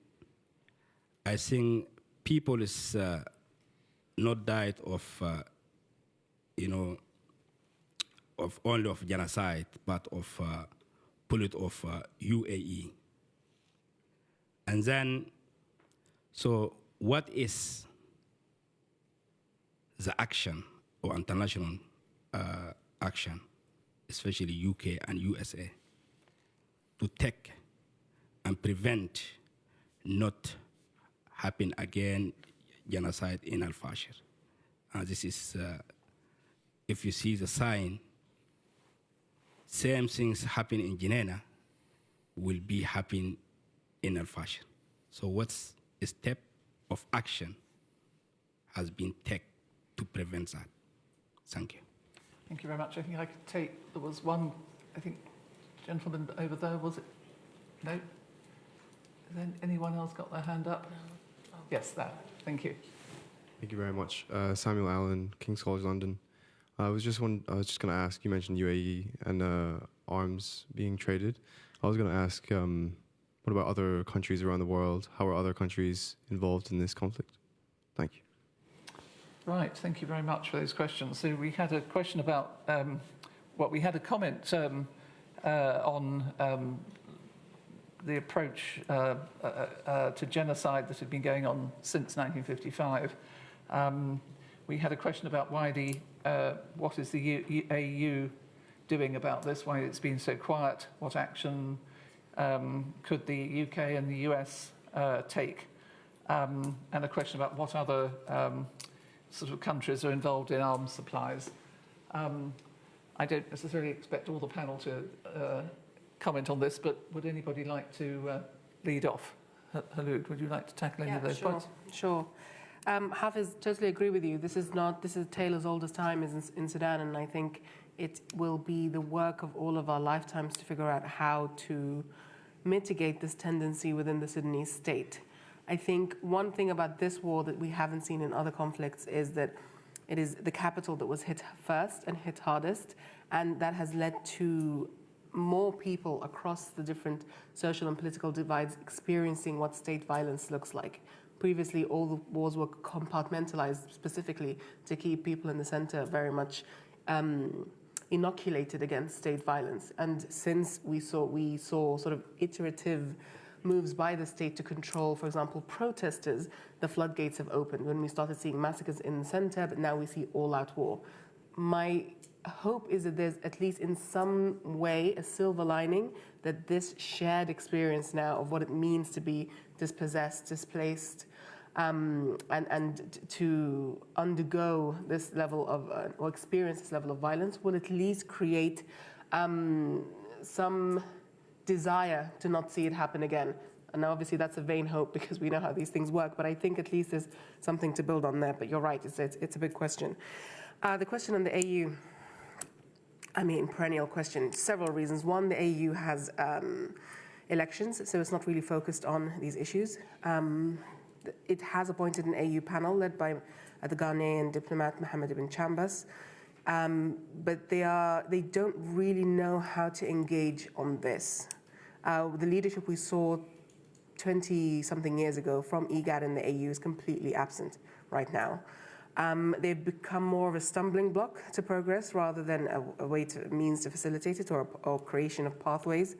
I think people is not died of, of only of genocide, but of bullet of UAE. And then, so what is the action or international action, especially UK and USA, to take and prevent not happen again genocide in Al Fashir? This is, if you see the sign, same things happen in Genena will be happening in Al Fashir. So what's a step of action has been taken to prevent that? Thank you. Thank you very much. I think I could take, there was one, I think, gentleman over there, was it? No? Has anyone else got their hand up? No. Yes, there. Thank you. Thank you very much. Samuel Allen, King's College London. I was just going to ask, you mentioned UAE and arms being traded. I was going to ask, what about other countries around the world? How are other countries involved in this conflict? Thank you. Right, thank you very much for those questions. So we had a question about, we had a comment on the approach to genocide that had been going on since 1955. We had a question about why the what is the AU doing about this? Why it's been so quiet? What action could the UK and the US take? And a question about what other sort of countries are involved in arms supplies. I don't necessarily expect all the panel to comment on this, but would anybody like to lead off? Khulud, would you like to tackle any of those points? Sure. Hafiz, totally agree with you. This is a tale as old as time is in Sudan, and I think it will be the work of all of our lifetimes to figure out how to mitigate this tendency within the Sudanese state. I think one thing about this war that we haven't seen in other conflicts is that it is the capital that was hit first and hit hardest, and that has led to more people across the different social and political divides experiencing what state violence looks like. Previously, all the wars were compartmentalized specifically to keep people in the center very much inoculated against state violence. And since we saw sort of iterative moves by the state to control, for example, protesters, the floodgates have opened when we started seeing massacres in the center, but now we see all-out war. My hope is that there's at least in some way a silver lining, that this shared experience now of what it means to be dispossessed, displaced, and to undergo this level of, or experience this level of violence will at least create some desire to not see it happen again. And now obviously that's a vain hope because we know how these things work, but I think at least there's something to build on there. But you're right, it's a big question. The question on the AU, I mean, perennial question, several reasons. One, the AU has elections, so it's not really focused on these issues. It has appointed an AU panel led by the Ghanaian diplomat Mohammed Ibn Chambas, but they don't really know how to engage on this. The leadership we saw 20-something years ago from IGAD and the AU is completely absent right now. They've become more of a stumbling block to progress rather than a means to facilitate it or creation of pathways.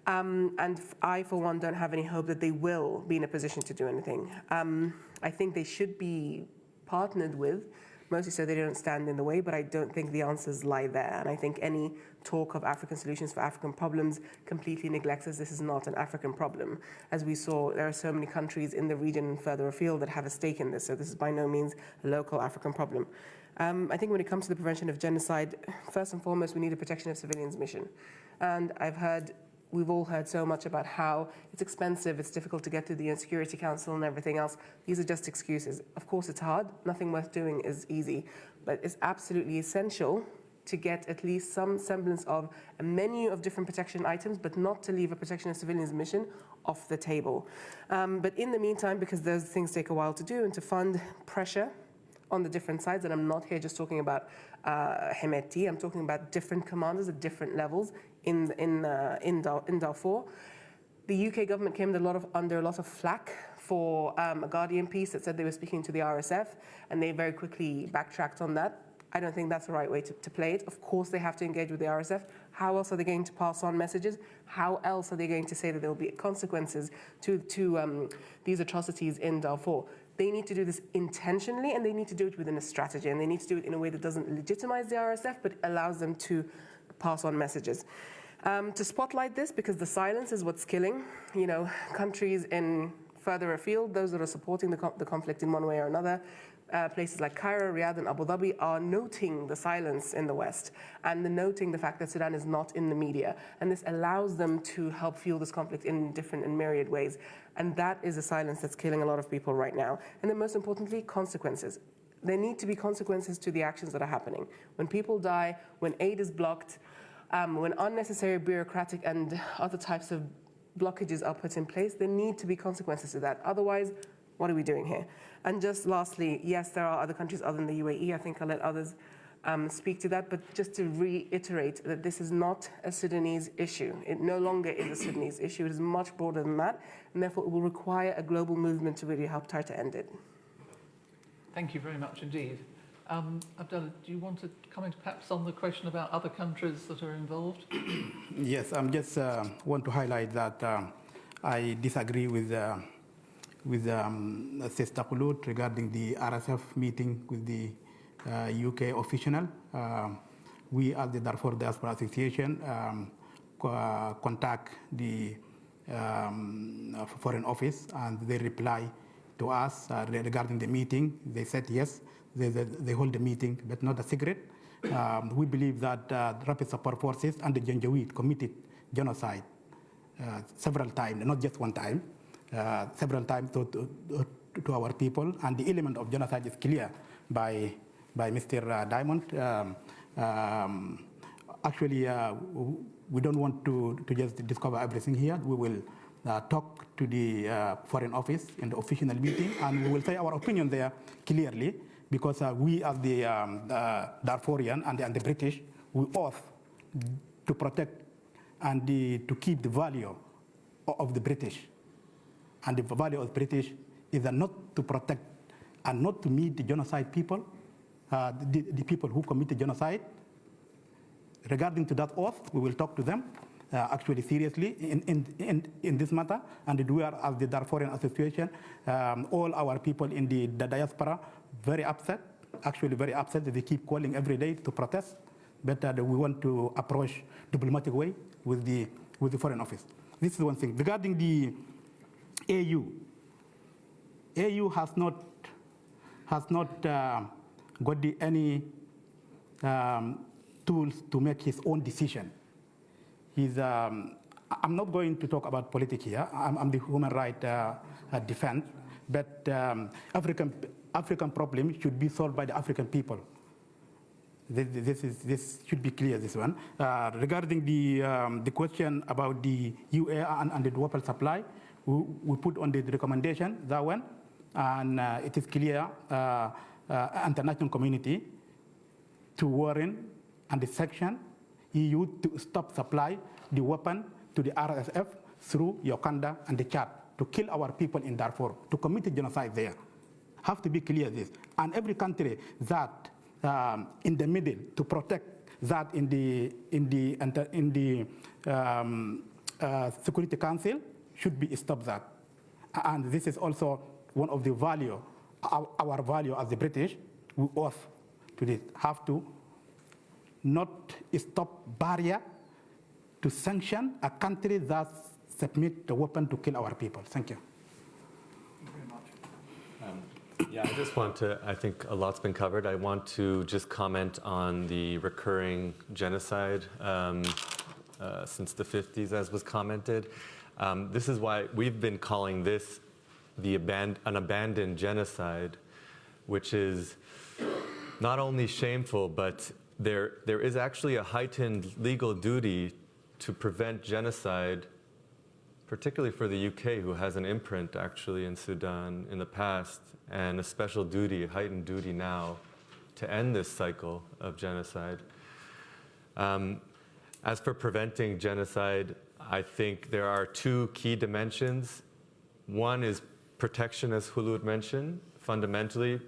And I, for one, don't have any hope that they will be in a position to do anything. I think they should be partnered with, mostly so they don't stand in the way, but I don't think the answers lie there. And I think any talk of African solutions for African problems completely neglects that this is not an African problem. As we saw, there are so many countries in the region and further afield that have a stake in this, so this is by no means a local African problem. I think when it comes to the prevention of genocide, first and foremost, we need a protection of civilians mission. And we've all heard so much about how it's expensive, it's difficult to get through the UN Security Council and everything else. These are just excuses. Of course, it's hard. Nothing worth doing is easy. But it's absolutely essential to get at least some semblance of a menu of different protection items, but not to leave a protection of civilians mission off the table. But in the meantime, because those things take a while to do, and to fund pressure on the different sides, and I'm not here just talking about Hemeti, I'm talking about different commanders at different levels in Darfur. The UK government came under a lot of flack for a Guardian piece that said they were speaking to the RSF, and they very quickly backtracked on that. I don't think that's the right way to play it. Of course, they have to engage with the RSF. How else are they going to pass on messages? How else are they going to say that there will be consequences to these atrocities in Darfur? They need to do this intentionally, and they need to do it within a strategy, and they need to do it in a way that doesn't legitimize the RSF, but allows them to pass on messages. To spotlight this, because the silence is what's killing, countries in further afield, those that are supporting the conflict in one way or another, places like Cairo, Riyadh, and Abu Dhabi are noting the silence in the West and noting the fact that Sudan is not in the media. And this allows them to help fuel this conflict in different and myriad ways. And that is a silence that's killing a lot of people right now. And then most importantly, consequences. There need to be consequences to the actions that are happening. When people die, when aid is blocked, when unnecessary bureaucratic and other types of blockages are put in place, there need to be consequences to that. Otherwise, what are we doing here? And just lastly, yes, there are other countries other than the UAE. I think I'll let others speak to that. But just to reiterate that this is not a Sudanese issue. It no longer is a Sudanese issue. It is much broader than that. And therefore, it will require a global movement to really help try to end it. Thank you very much indeed. Abdullah, do you want to comment perhaps on the question about other countries that are involved? Yes, I just want to highlight that I disagree with Sister Khulud regarding the RSF meeting with the UK official. We as the Darfur Diaspora Association contact the Foreign Office, and they reply to us regarding the meeting. They said yes, they hold the meeting, but not a secret. We believe that Rapid Support Forces and the Janjaweed committed genocide several times, not just one time, several times to our people, and the element of genocide is clear by Mr. Diamond. Actually, we don't want to just discover everything here. We will talk to the Foreign Office in the official meeting, and we will say our opinion there clearly, because we as the Darfurian and the British, we oath to protect and to keep the value of the British. And the value of the British is not to protect and not to meet the genocide people, the people who committed genocide. Regarding to that oath, we will talk to them actually seriously in this matter, and we are, as the Darfurian Association, all our people in the diaspora, very upset, actually very upset. They keep calling every day to protest, but we want to approach diplomatic way with the Foreign Office. This is one thing. Regarding the AU has not got any tools to make his own decision. I'm not going to talk about politics here. I'm the human rights defense, but African problem should be solved by the African people. This should be clear, this one. Regarding the question about the UA and the dual supply, we put on the recommendation, that one, and it is clear, international community to warn and the section EU to stop supply the weapon to the RSF through Uganda and the Chad to kill our people in Darfur, to commit a genocide there. Have to be clear this. And every country that in the middle to protect that in the Security Council should be stop that. And this is also one of the value, our value as the British, we oath to this, have to not stop barrier to sanction a country that submit the weapon to kill our people. Thank you. Yeah, I just want to, I think a lot's been covered. I want to just comment on the recurring genocide since the 50s, as was commented. This is why we've been calling this an abandoned genocide, which is not only shameful, but there is actually a heightened legal duty to prevent genocide, particularly for the UK, who has an imprint actually in Sudan in the past, and a special duty, a heightened duty now, to end this cycle of genocide. As for preventing genocide, I think there are two key dimensions. One is protection, as Hulud mentioned, fundamentally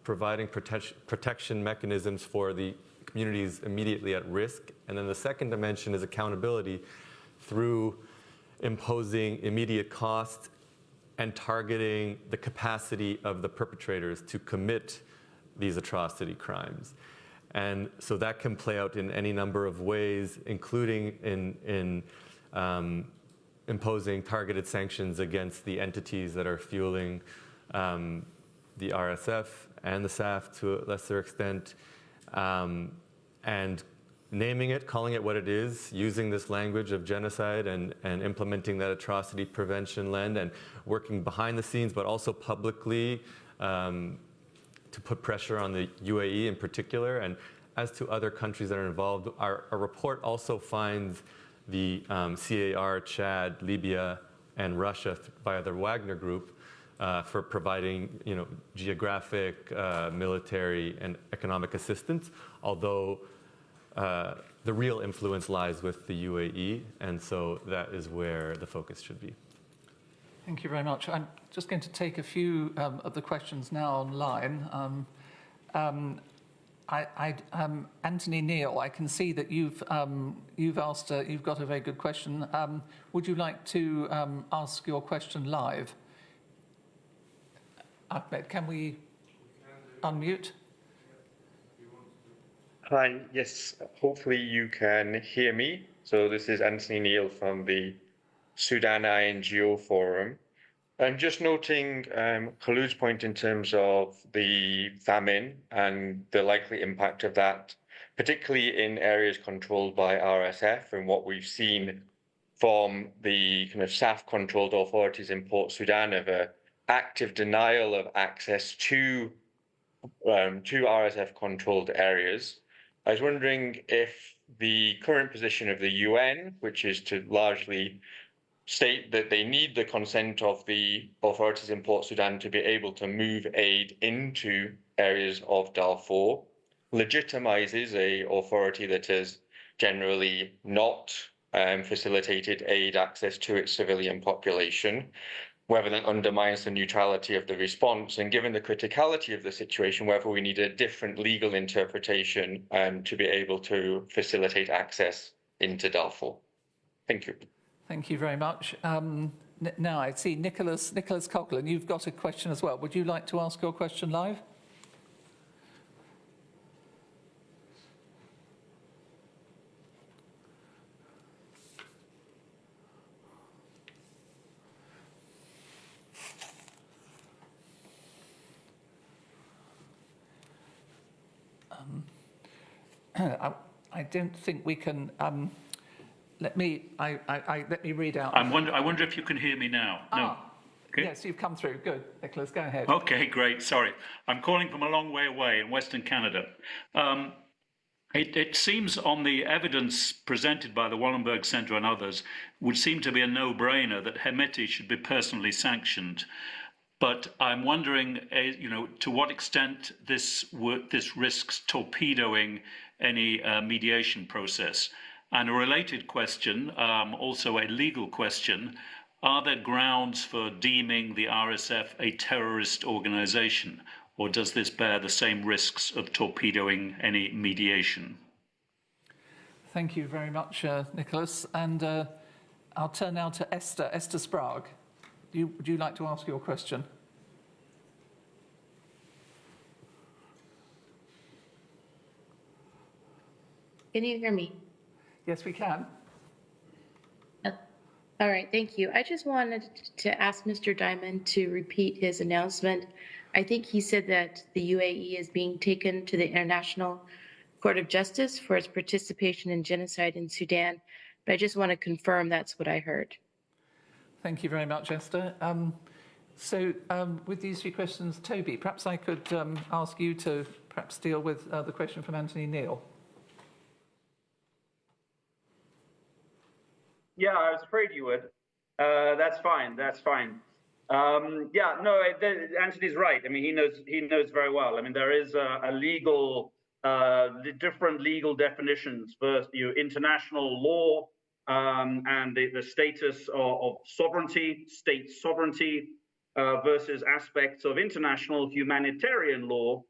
providing protection mechanisms for the communities immediately at risk. And then the second dimension is accountability through imposing immediate costs and targeting the capacity of the perpetrators to commit these atrocity crimes. And so that can play out in any number of ways, including in imposing targeted sanctions against the entities that are fueling the RSF and the SAF to a lesser extent, and naming it, calling it what it is, using this language of genocide and implementing that atrocity prevention lens, and working behind the scenes, but also publicly to put pressure on the UAE in particular. And as to other countries that are involved, our report also finds the CAR, Chad, Libya, and Russia via the Wagner Group for providing, geographic, military, and economic assistance, although the real influence lies with the UAE, and so that is where the focus should be. Thank you very much. I'm just going to take a few of the questions now online. Anthony Neal, I can see that you've asked, you've got a very good question. Would you like to ask your question live? Ahmed, can we unmute? Hi, yes, hopefully you can hear me. So this is Anthony Neal from the Sudan INGO Forum. I'm just noting Khalud's point in terms of the famine and the likely impact of that, particularly in areas controlled by RSF and what we've seen from the kind of SAF-controlled authorities in Port Sudan of an active denial of access to RSF-controlled areas. I was wondering if the current position of the UN, which is to largely state that they need the consent of the authorities in Port Sudan to be able to move aid into areas of Darfur, legitimizes a authority that has generally not facilitated aid access to its civilian population, whether that undermines the neutrality of the response, and given the criticality of the situation, whether we need a different legal interpretation to be able to facilitate access into Darfur. Thank you. Thank you very much. Now I see Nicholas Coughlin, you've got a question as well. Would you like to ask your question live? I don't think we can. Let me read out. I wonder if you can hear me now. No. Okay. Yes, you've come through. Good, Nicholas. Go ahead. Okay, great. Sorry, I'm calling from a long way away in Western Canada. It seems on the evidence presented by the Wallenberg Centre and others would seem to be a no-brainer that Hemeti should be personally sanctioned. But I'm wondering, to what extent this risks torpedoing any mediation process. And a related question, also a legal question, are there grounds for deeming the RSF a terrorist organization, or does this bear the same risks of torpedoing any mediation? Thank you very much, Nicholas. And I'll turn now to Esther Sprague. Would you like to ask your question? Can you hear me? Yes, we can. All right, thank you. I just wanted to ask Mr. Diamond to repeat his announcement. I think he said that the UAE is being taken to the International Court of Justice for its participation in genocide in Sudan, but I just want to confirm that's what I heard. Thank you very much, Esther. With these three questions, Toby, perhaps I could ask you to perhaps deal with the question from Anthony Neal. Yeah, I was afraid you would. That's fine. Anthony's right. I mean, he knows very well. I mean, there is a legal, different legal definitions for international law and the status of sovereignty, state sovereignty, versus aspects of international humanitarian law,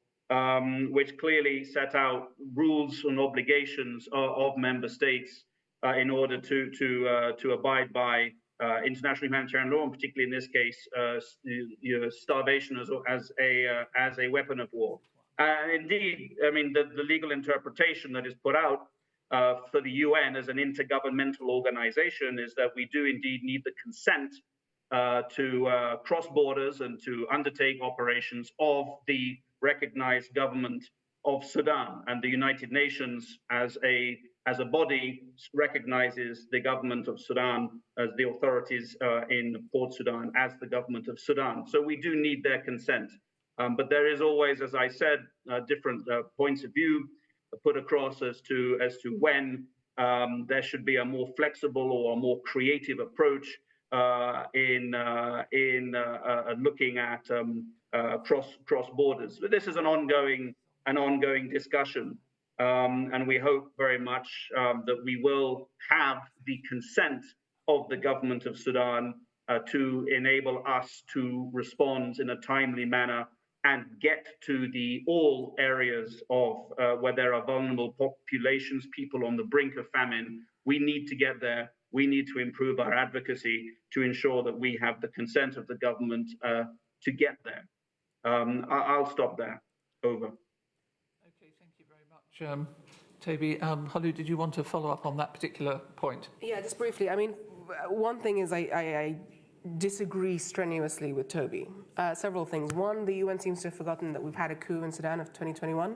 which clearly set out rules and obligations of member states in order to abide by international humanitarian law, and particularly in this case, starvation as a weapon of war. Indeed, I mean, the legal interpretation that is put out for the UN as an intergovernmental organization is that we do indeed need the consent to cross borders and to undertake operations of the recognized government of Sudan, and the United Nations as a body recognizes the government of Sudan as the authorities in Port Sudan as the government of Sudan. So we do need their consent. But there is always, as I said, different points of view put across as to when there should be a more flexible or a more creative approach in looking at cross borders. But this is an ongoing discussion. And we hope very much that we will have the consent of the government of Sudan to enable us to respond in a timely manner and get to all areas of where there are vulnerable populations, people on the brink of famine. We need to get there. We need to improve our advocacy to ensure that we have the consent of the government to get there. I'll stop there. Over. Okay, thank you very much. Toby. Halu, did you want to follow up on that particular point? Yeah, just briefly. I mean, one thing is I disagree strenuously with Toby. Several things. One, the UN seems to have forgotten that we've had a coup in Sudan of 2021,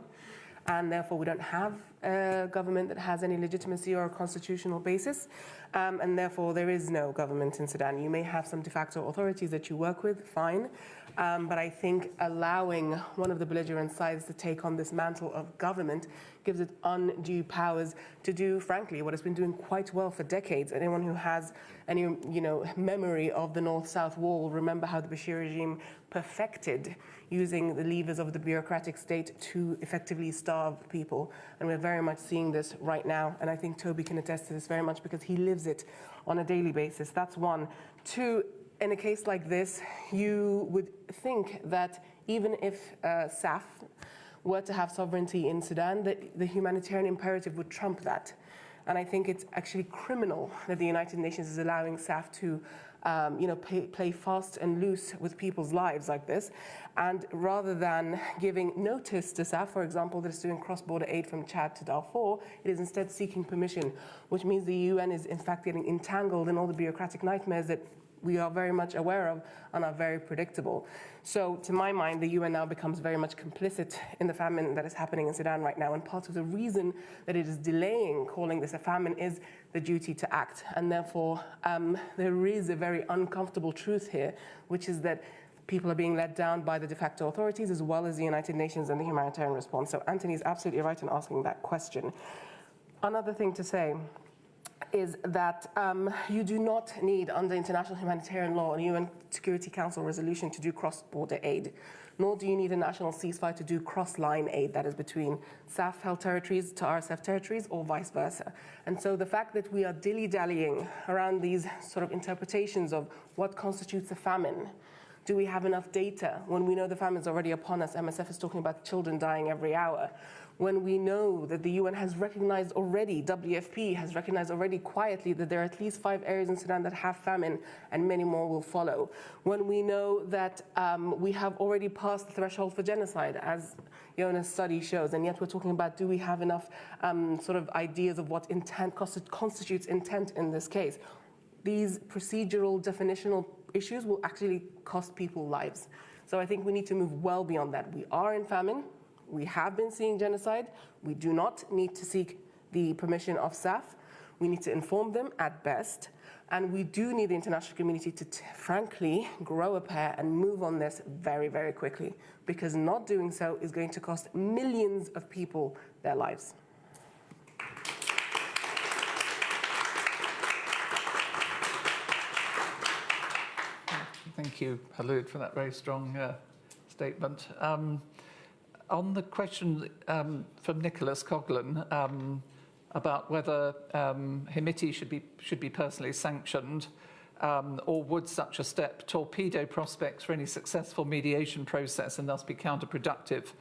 and therefore we don't have a government that has any legitimacy or a constitutional basis, and therefore there is no government in Sudan. You may have some de facto authorities that you work with, fine, but I think allowing one of the belligerent sides to take on this mantle of government gives it undue powers to do, frankly, what it's been doing quite well for decades. Anyone who has any, memory of the North-South War will remember how the Bashir regime perfected using the levers of the bureaucratic state to effectively starve people. And we're very much seeing this right now. And I think Toby can attest to this very much because he lives it on a daily basis. That's one. Two, in a case like this, you would think that even if SAF were to have sovereignty in Sudan, that the humanitarian imperative would trump that. And I think it's actually criminal that the United Nations is allowing SAF to play fast and loose with people's lives like this. And rather than giving notice to SAF, for example, that it's doing cross-border aid from Chad to Darfur, it is instead seeking permission, which means the UN is in fact getting entangled in all the bureaucratic nightmares that we are very much aware of and are very predictable. So to my mind, the UN now becomes very much complicit in the famine that is happening in Sudan right now. And part of the reason that it is delaying calling this a famine is the duty to act. And therefore, there is a very uncomfortable truth here, which is that people are being let down by the de facto authorities as well as the United Nations and the humanitarian response. So Anthony is absolutely right in asking that question. Another thing to say is that you do not need, under international humanitarian law and UN Security Council resolution, to do cross-border aid, nor do you need a national ceasefire to do cross-line aid, that is between SAF-held territories to RSF territories or vice versa. And so the fact that we are dilly-dallying around these sort of interpretations of what constitutes a famine, do we have enough data when we know the famine is already upon us? MSF is talking about children dying every hour. When we know that the UN has recognized already, WFP has recognized already quietly that there are at least 5 areas in Sudan that have famine and many more will follow. When we know that we have already passed the threshold for genocide, as Jonas' study shows, and yet we're talking about, do we have enough sort of ideas of what intent constitutes intent in this case? These procedural, definitional issues will actually cost people lives. So I think we need to move well beyond that. We are in famine. We have been seeing genocide. We do not need to seek the permission of SAF. We need to inform them at best. And we do need the international community to, frankly, grow a pair and move on this very, very quickly, because not doing so is going to cost millions of people their lives. Thank you, Halud, for that very strong statement. On the question from Nicholas Coughlin about whether Hemeti should be personally sanctioned, or would such a step torpedo prospects for any successful mediation process and thus be counterproductive?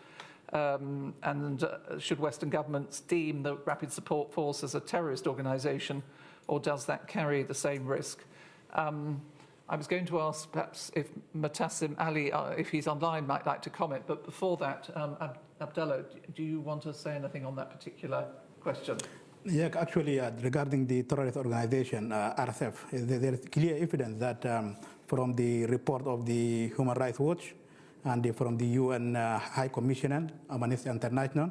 And should Western governments deem the Rapid Support Force as a terrorist organisation, or does that carry the same risk? I was going to ask perhaps if Mutassim Ali, if he's online, might like to comment, but before that, Abdullah, do you want to say anything on that particular question? Yeah, actually, regarding the terrorist organization, RSF, there is clear evidence that from the report of the Human Rights Watch and from the UN High Commissioner, Amnesty International,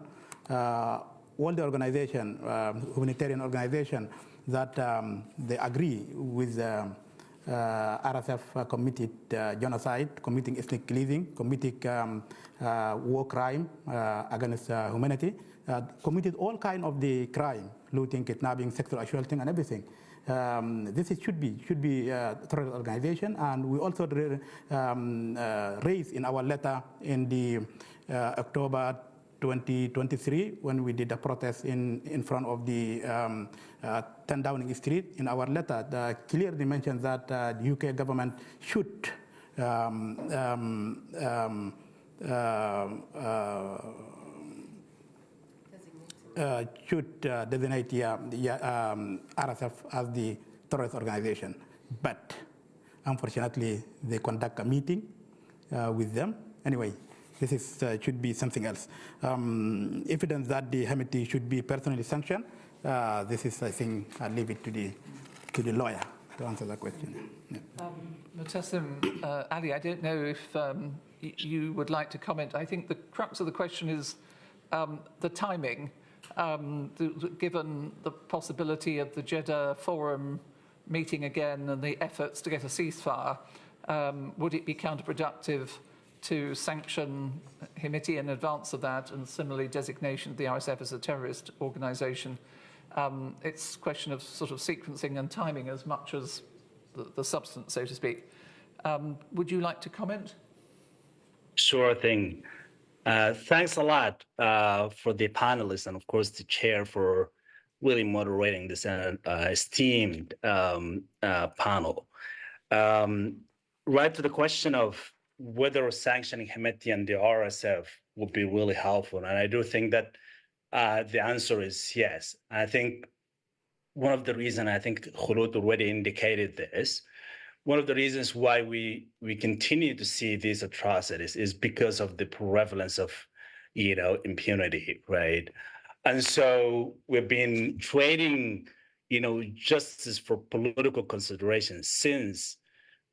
all the organization, humanitarian organization, that they agree with RSF committed genocide, committing ethnic cleansing, committing war crime against humanity, committed all kind of the crime, looting, kidnapping, sexual assaulting, and everything. This should be a terrorist organization, and we also raised in our letter in the October 2023 when we did a protest in front of the 10 Downing Street. In our letter, clearly mentions that the UK government should designate RSF as the terrorist organization. But unfortunately, they conduct a meeting with them. Anyway, This is, should be something else. Evidence that the Hemeti should be personally sanctioned. This is, I think, I'll leave it to the lawyer to answer that question. Yeah. Mutassim Ali, I don't know if you would like to comment. I think the crux of the question is the timing, given the possibility of the Jeddah Forum meeting again and the efforts to get a ceasefire. Would it be counterproductive to sanction Hemeti in advance of that, and similarly designation of the RSF as a terrorist organisation? It's a question of sort of sequencing and timing as much as the substance, so to speak. Would you like to comment? Sure thing. Thanks a lot for the panelists and, of course, the chair for really moderating this esteemed panel. Right to the question of whether sanctioning Hemeti and the RSF would be really helpful. And I do think that the answer is yes. I think one of the reasons, I think Khulud already indicated this, one of the reasons why we continue to see these atrocities is because of the prevalence of, impunity, right? And so we've been trading, justice for political considerations since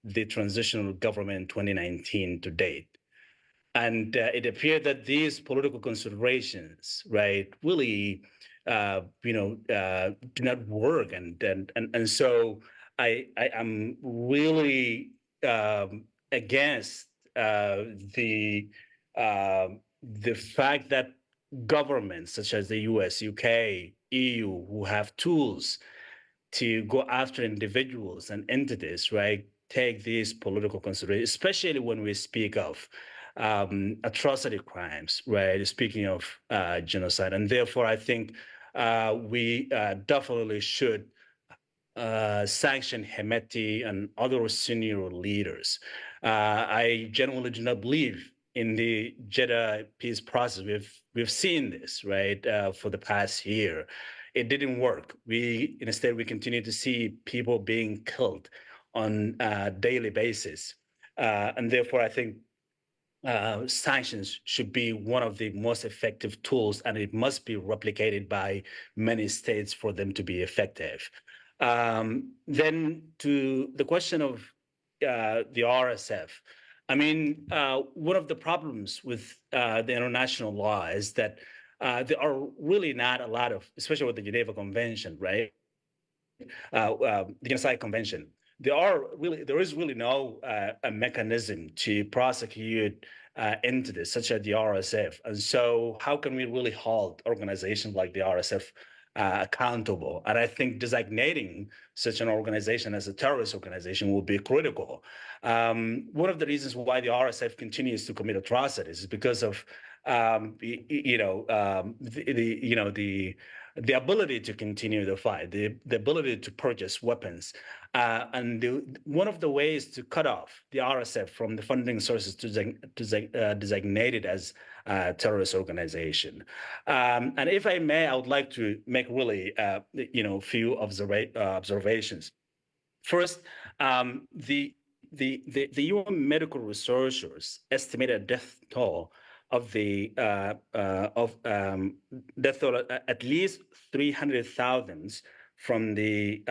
the transitional government in 2019 to date. And it appeared that these political considerations, right, really, do not work. And so I am really against the fact that governments such as the US, UK, EU, who have tools to go after individuals and entities, right, take these political considerations, especially when we speak of atrocity crimes, right, speaking of genocide. And therefore, I think we definitely should sanction Hemeti and other senior leaders. I genuinely do not believe in the Jeddah peace process. We've seen this, right, for the past year. It didn't work. Instead, we continue to see people being killed on a daily basis. And therefore, I think sanctions should be one of the most effective tools, and it must be replicated by many states for them to be effective. Then to the question of the RSF, I mean, one of the problems with the international law is that there are really not a lot of, especially with the Geneva Convention, right? The Genocide Convention. There is really no a mechanism to prosecute entities such as the RSF. And so how can we really hold organizations like the RSF accountable? And I think designating such an organization as a terrorist organization will be critical. One of the reasons why the RSF continues to commit atrocities is because of the ability to continue the fight, the ability to purchase weapons. And one of the ways to cut off the RSF from the funding sources to designate it as a terrorist organization. And if I may, I would like to make really, few observations. First, the UN medical researchers estimated a death toll of death toll at least 300,000 from the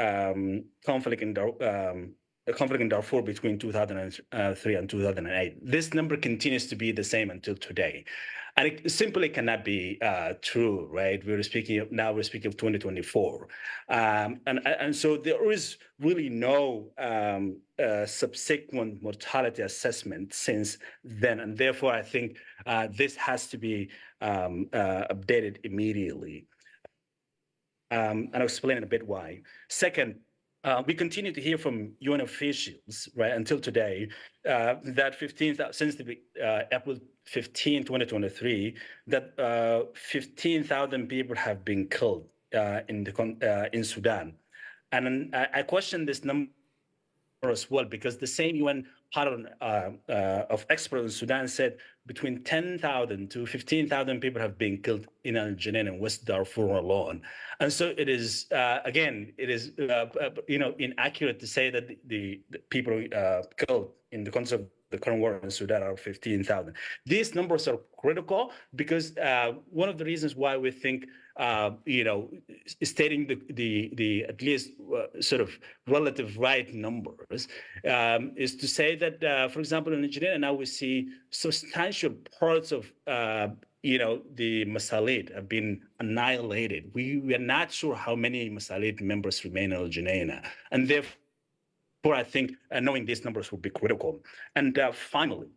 conflict in Darfur between 2003 and 2008. This number continues to be the same until today. And it simply cannot be true, right? We're speaking of 2024. And so there is really no subsequent mortality assessment since then. And therefore, I think this has to be updated immediately. And I'll explain in a bit why. Second, we continue to hear from UN officials, right, until today, that since the April 15, 2023, that 15,000 people have been killed in Sudan. And I question this number as well, because the same UN panel of experts in Sudan said between 10,000 to 15,000 people have been killed in Al Jenin and West Darfur alone. And so it is, again, it is, inaccurate to say that the people killed in the context of the current war in Sudan are 15,000. These numbers are critical because one of the reasons why we think, stating the at least sort of relative right numbers is to say that, for example, in Nigeria now we see substantial parts of the Masalid have been annihilated. We are not sure how many Masalid members remain in Al-Junaynah, and therefore I think knowing these numbers will be critical. And finally,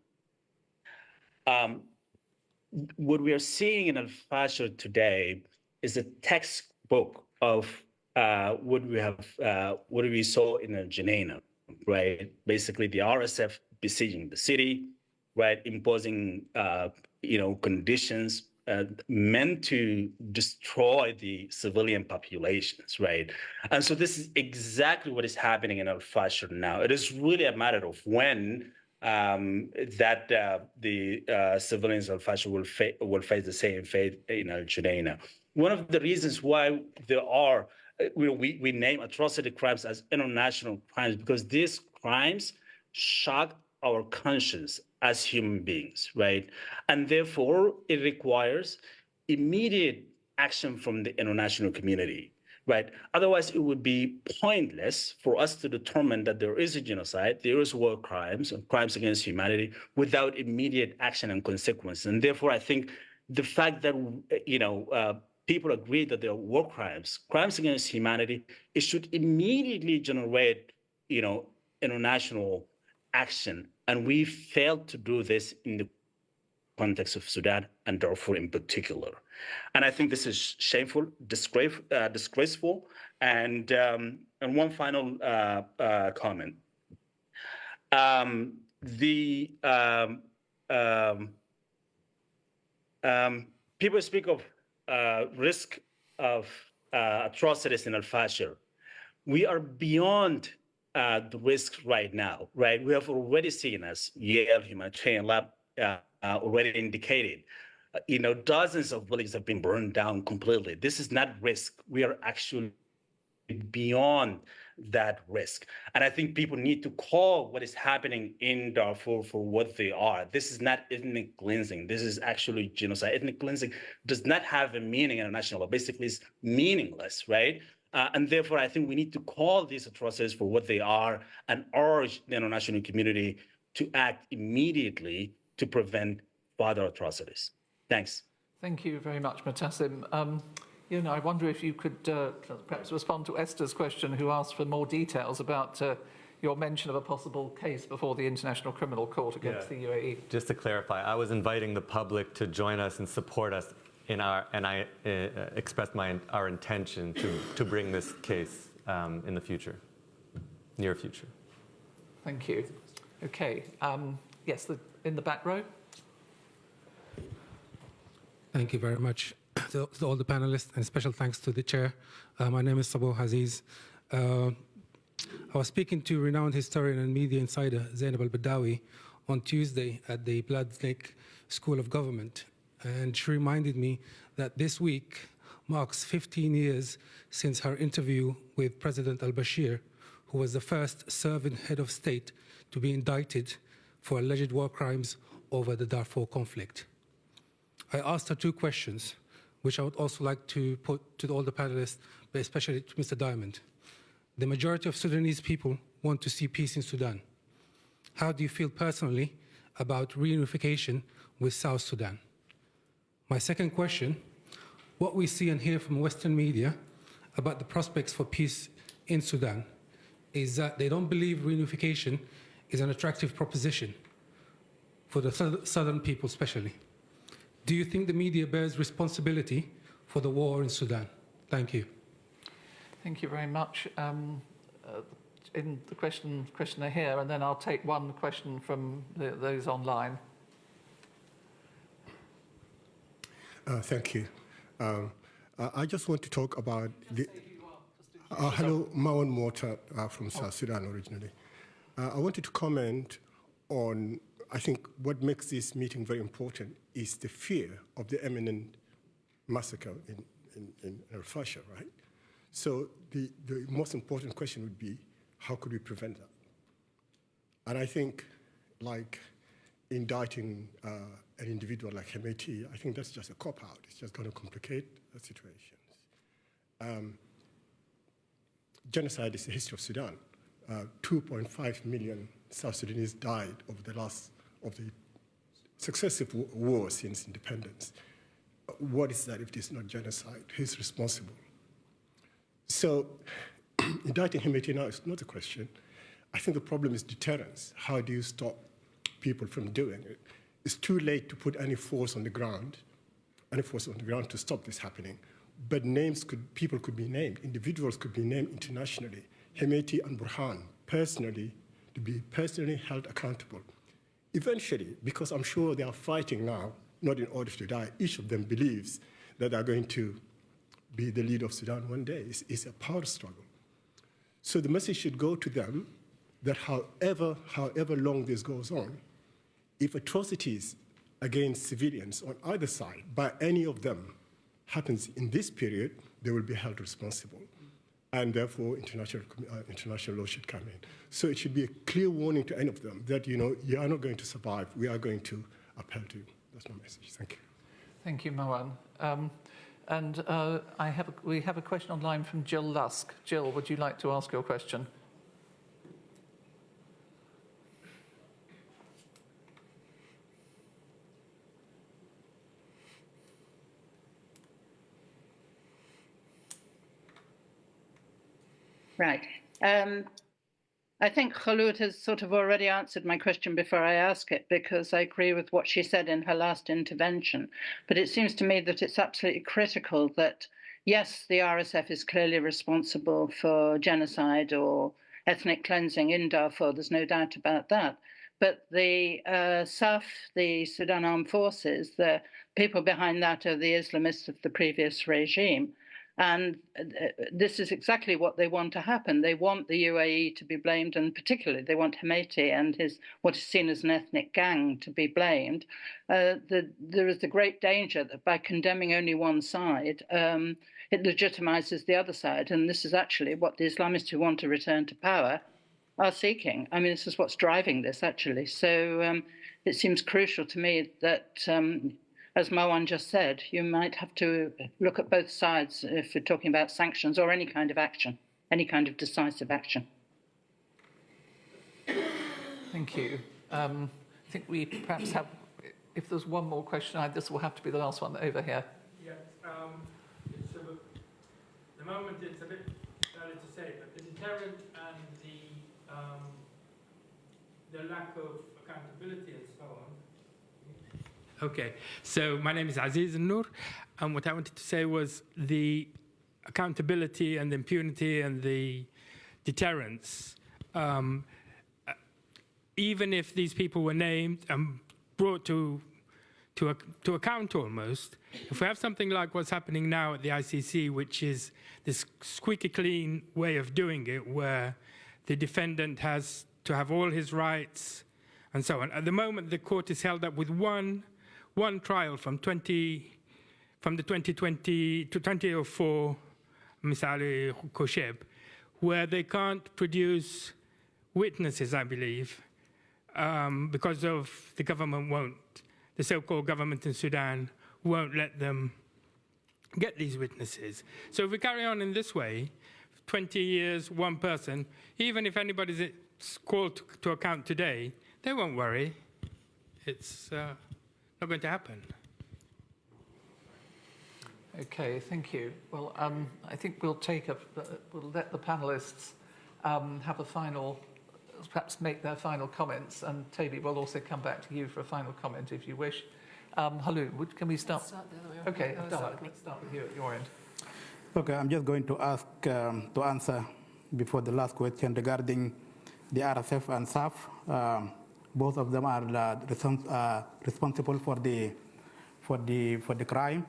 what we are seeing in Al-Fashir today is a textbook of what we saw in Al-Junaynah, right? Basically, the RSF besieging the city, right, imposing conditions meant to destroy the civilian populations, right? And so this is exactly what is happening in Al-Fashir now. It is really a matter of when the civilians of Al-Fashir will face the same fate in Al-Junaynah. One of the reasons why there are, we name atrocity crimes as international crimes because these crimes shock our conscience as human beings, right? And therefore, it requires immediate action from the international community, right? Otherwise, it would be pointless for us to determine that there is a genocide, there is war crimes, and crimes against humanity without immediate action and consequence. And therefore, I think the fact that, people agree that there are war crimes, crimes against humanity, it should immediately generate, international action. And we failed to do this in the context of Sudan and Darfur in particular. And I think this is shameful, disgraceful. And one final comment. People speak of risk of atrocities in Al-Fashir. We are beyond the risk right now, right? We have already seen, as Yale Humanitarian Lab already indicated, dozens of villages have been burned down completely. This is not risk. We are actually beyond that risk. And I think people need to call what is happening in Darfur for what they are. This is not ethnic cleansing. This is actually genocide. Ethnic cleansing does not have a meaning in international law. Basically, it's meaningless, right? And therefore, I think we need to call these atrocities for what they are and urge the international community to act immediately to prevent further atrocities. Thanks. Thank you very much, Mutassim. I wonder if you could perhaps respond to Esther's question, who asked for more details about your mention of a possible case before the International Criminal Court against the UAE. Just to clarify, I was inviting the public to join us and support us and I expressed our intention to bring this case in the future, near future. Thank you. Okay. Yes, in the back row. Thank you very much to all the panelists, and special thanks to the chair. My name is Sabo Aziz. I was speaking to renowned historian and media insider Zainab al-Badawi on Tuesday at the Blood Lake School of Government, and she reminded me that this week marks 15 years since her interview with President al-Bashir, who was the first serving head of state to be indicted for alleged war crimes over the Darfur conflict. I asked her two questions, which I would also like to put to all the panelists, but especially to Mr. Diamond. The majority of Sudanese people want to see peace in Sudan. How do you feel personally about reunification with South Sudan? My second question, what we see and hear from Western media about the prospects for peace in Sudan is that they don't believe reunification is an attractive proposition for the southern people especially. Do you think the media bears responsibility for the war in Sudan? Thank you. Thank you very much. In the questioner here, and then I'll take one question from those online. Thank you. I just want to talk about the... hello, Mawan Mota from South Sudan originally. I wanted to comment on, I think what makes this meeting very important is the fear of the imminent massacre in Al-Fashir, right? So the most important question would be, how could we prevent that? And I think like indicting an individual like Hemeti, I think that's just a cop-out. It's just going to complicate the situations. Genocide is the history of Sudan. 2.5 million South Sudanese died over the last of the successive wars since independence. What is that if it is not genocide? Who's responsible? So indicting Hemeti now is not a question. I think the problem is deterrence. How do you stop people from doing it? It's too late to put any force on the ground to stop this happening. But people could be named, individuals could be named internationally. Hemeti and Burhan, personally, to be personally held accountable. Eventually, because I'm sure they are fighting now, not in order to die, each of them believes that they're going to be the leader of Sudan one day. It's a power struggle. So the message should go to them that however long this goes on, if atrocities against civilians on either side, by any of them, happens in this period, they will be held responsible. And therefore, international law should come in. So it should be a clear warning to any of them that, you are not going to survive. We are going to uphold you. That's my message. Thank you. Thank you, Moan. We have a question online from Jill Lusk. Jill, would you like to ask your question? Right. I think Khulud has sort of already answered my question before I ask it, because I agree with what she said in her last intervention. But it seems to me that it's absolutely critical that, yes, the RSF is clearly responsible for genocide or ethnic cleansing in Darfur. There's no doubt about that. But the SAF, the Sudan Armed Forces, the people behind that are the Islamists of the previous regime. And this is exactly what they want to happen. They want the UAE to be blamed, and particularly they want Hemeti and what is seen as an ethnic gang to be blamed. There is the great danger that by condemning only one side, it legitimizes the other side. And this is actually what the Islamists who want to return to power are seeking. I mean, this is what's driving this, actually. So it seems crucial to me that as Moan just said, you might have to look at both sides if you're talking about sanctions or any kind of action, any kind of decisive action. Thank you. I think we perhaps have, if there's one more question, this will have to be the last one over here. Yeah, the moment it's a bit early to say, but the deterrent and the lack of accountability and so on. Okay, so my name is Aziz Noor, and what I wanted to say was the accountability and the impunity and the deterrence. Even if these people were named and brought to account almost, if we have something like what's happening now at the ICC, which is this squeaky clean way of doing it, where the defendant has to have all his rights and so on. At the moment, the court is held up with one trial from the 2020 to 2004 Misali Kosheb, where they can't produce witnesses, I believe, because of the so-called government in Sudan won't let them get these witnesses. So if we carry on in this way, 20 years, one person, even if anybody's called to account today, they won't worry. It's not going to happen. Okay, thank you. Well, I think we'll let the panelists have a final, perhaps make their final comments, and Toby will also come back to you for a final comment if you wish. Halu, can we start? Let's start the other way around. Okay, Abdallah, let's start with you at your end. Okay, I'm just going to ask to answer before the last question regarding the RSF and SAF. Both of them are responsible for the crime.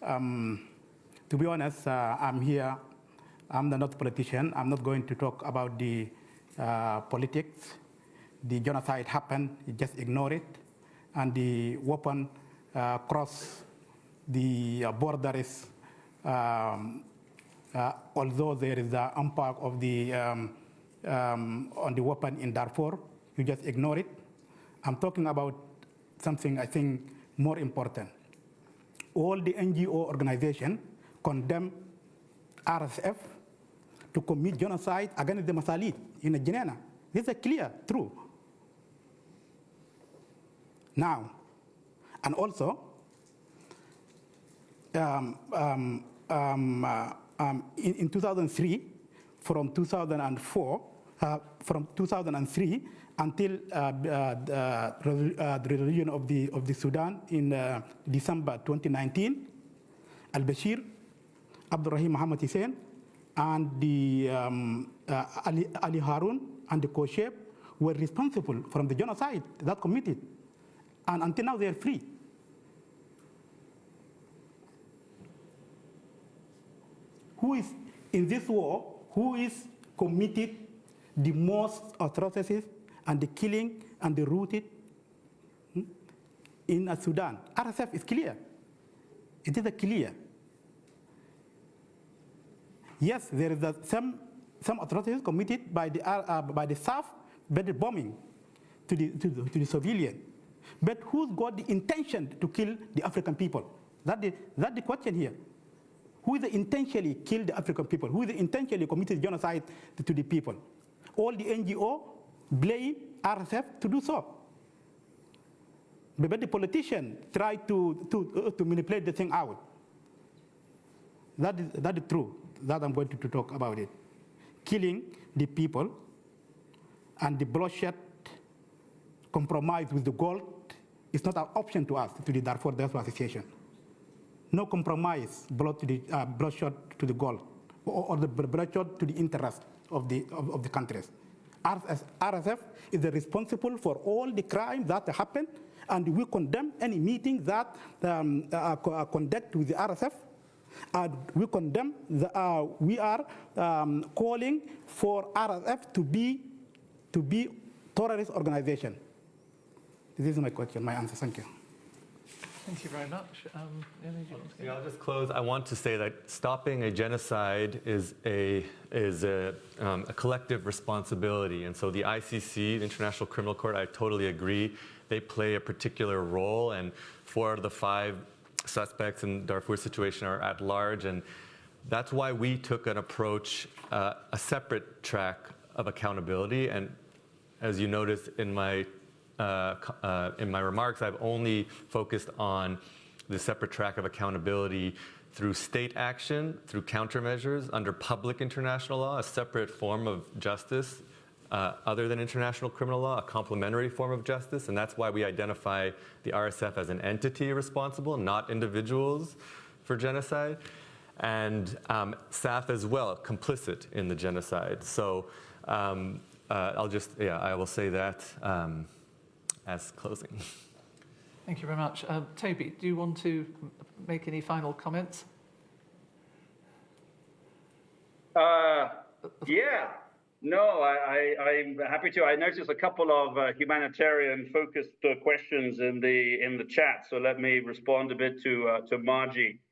To be honest, I'm here. I'm not a politician. I'm not going to talk about the politics. The genocide happened. You just ignore it, and the weapon cross the borders. Although there is an impact of the on the weapon in Darfur, you just ignore it. I'm talking about something I think more important. All the NGO organizations condemn RSF to commit genocide against the Masalit in Guinea. This is clear, true. Now, and also, in 2003, from 2003 until the resolution of the Sudan in December 2019, al-Bashir, Abdurrahim Mohammed Hussein, and the Ali Harun and the Kosheb were responsible for the genocide that committed, and until now they are free. Who is in this war? Who is committed the most atrocities and the killing and the rooted in Sudan? RSF is clear. It is clear. Yes, there is some atrocities committed by the South, by the bombing to the civilian. But who's got the intention to kill the African people? That's the question here. Who is intentionally kill the African people? Who is intentionally committed genocide to the people? All the NGO blame RSF to do so. But the politicians try to manipulate the thing out. That is true. That I'm going to talk about it. Killing the people and the bloodshed compromise with the gold is not an option to us, to the Darfur Diaspora Association. No compromise bloodshed to the goal or the bloodshed to the interest of the countries. RSF is responsible for all the crimes that happen, and we condemn any meeting that conduct with the RSF. And we condemn. We are calling for RSF to be terrorist organization. This is my question, my answer. Thank you. Thank you very much. I'll just close. I want to say that stopping a genocide is a collective responsibility. And so the ICC, the International Criminal Court, I totally agree. They play a particular role, and 4 out of the 5 suspects in the Darfur situation are at large. And that's why we took an approach, a separate track of accountability. And as you noticed in my remarks, I've only focused on the separate track of accountability through state action, through countermeasures under public international law, a separate form of justice other than international criminal law, a complementary form of justice. And that's why we identify the RSF as an entity responsible, not individuals for genocide. And SAF as well, complicit in the genocide. So I will say that as closing. Thank you very much. Toby, do you want to make any final comments? Yeah. No, I'm happy to. I noticed a couple of humanitarian-focused questions in the chat, so let me respond a bit to Margie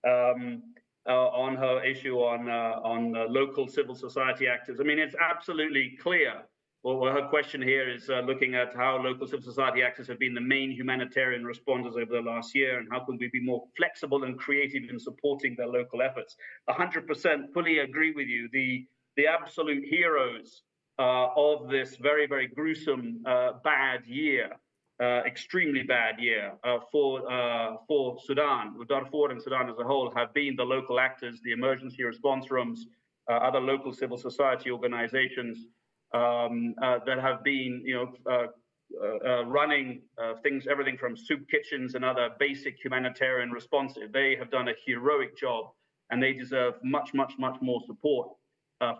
on her issue on local civil society actors. I mean, it's absolutely clear. Well, her question here is looking at how local civil society actors have been the main humanitarian responders over the last year, and how can we be more flexible and creative in supporting their local efforts. 100% fully agree with you. The absolute heroes of this very, very gruesome, bad year, extremely bad year for Sudan, Darfur and Sudan as a whole, have been the local actors, the emergency response rooms, other local civil society organizations that have been, running things, everything from soup kitchens and other basic humanitarian responses. They have done a heroic job, and they deserve much, much, much more support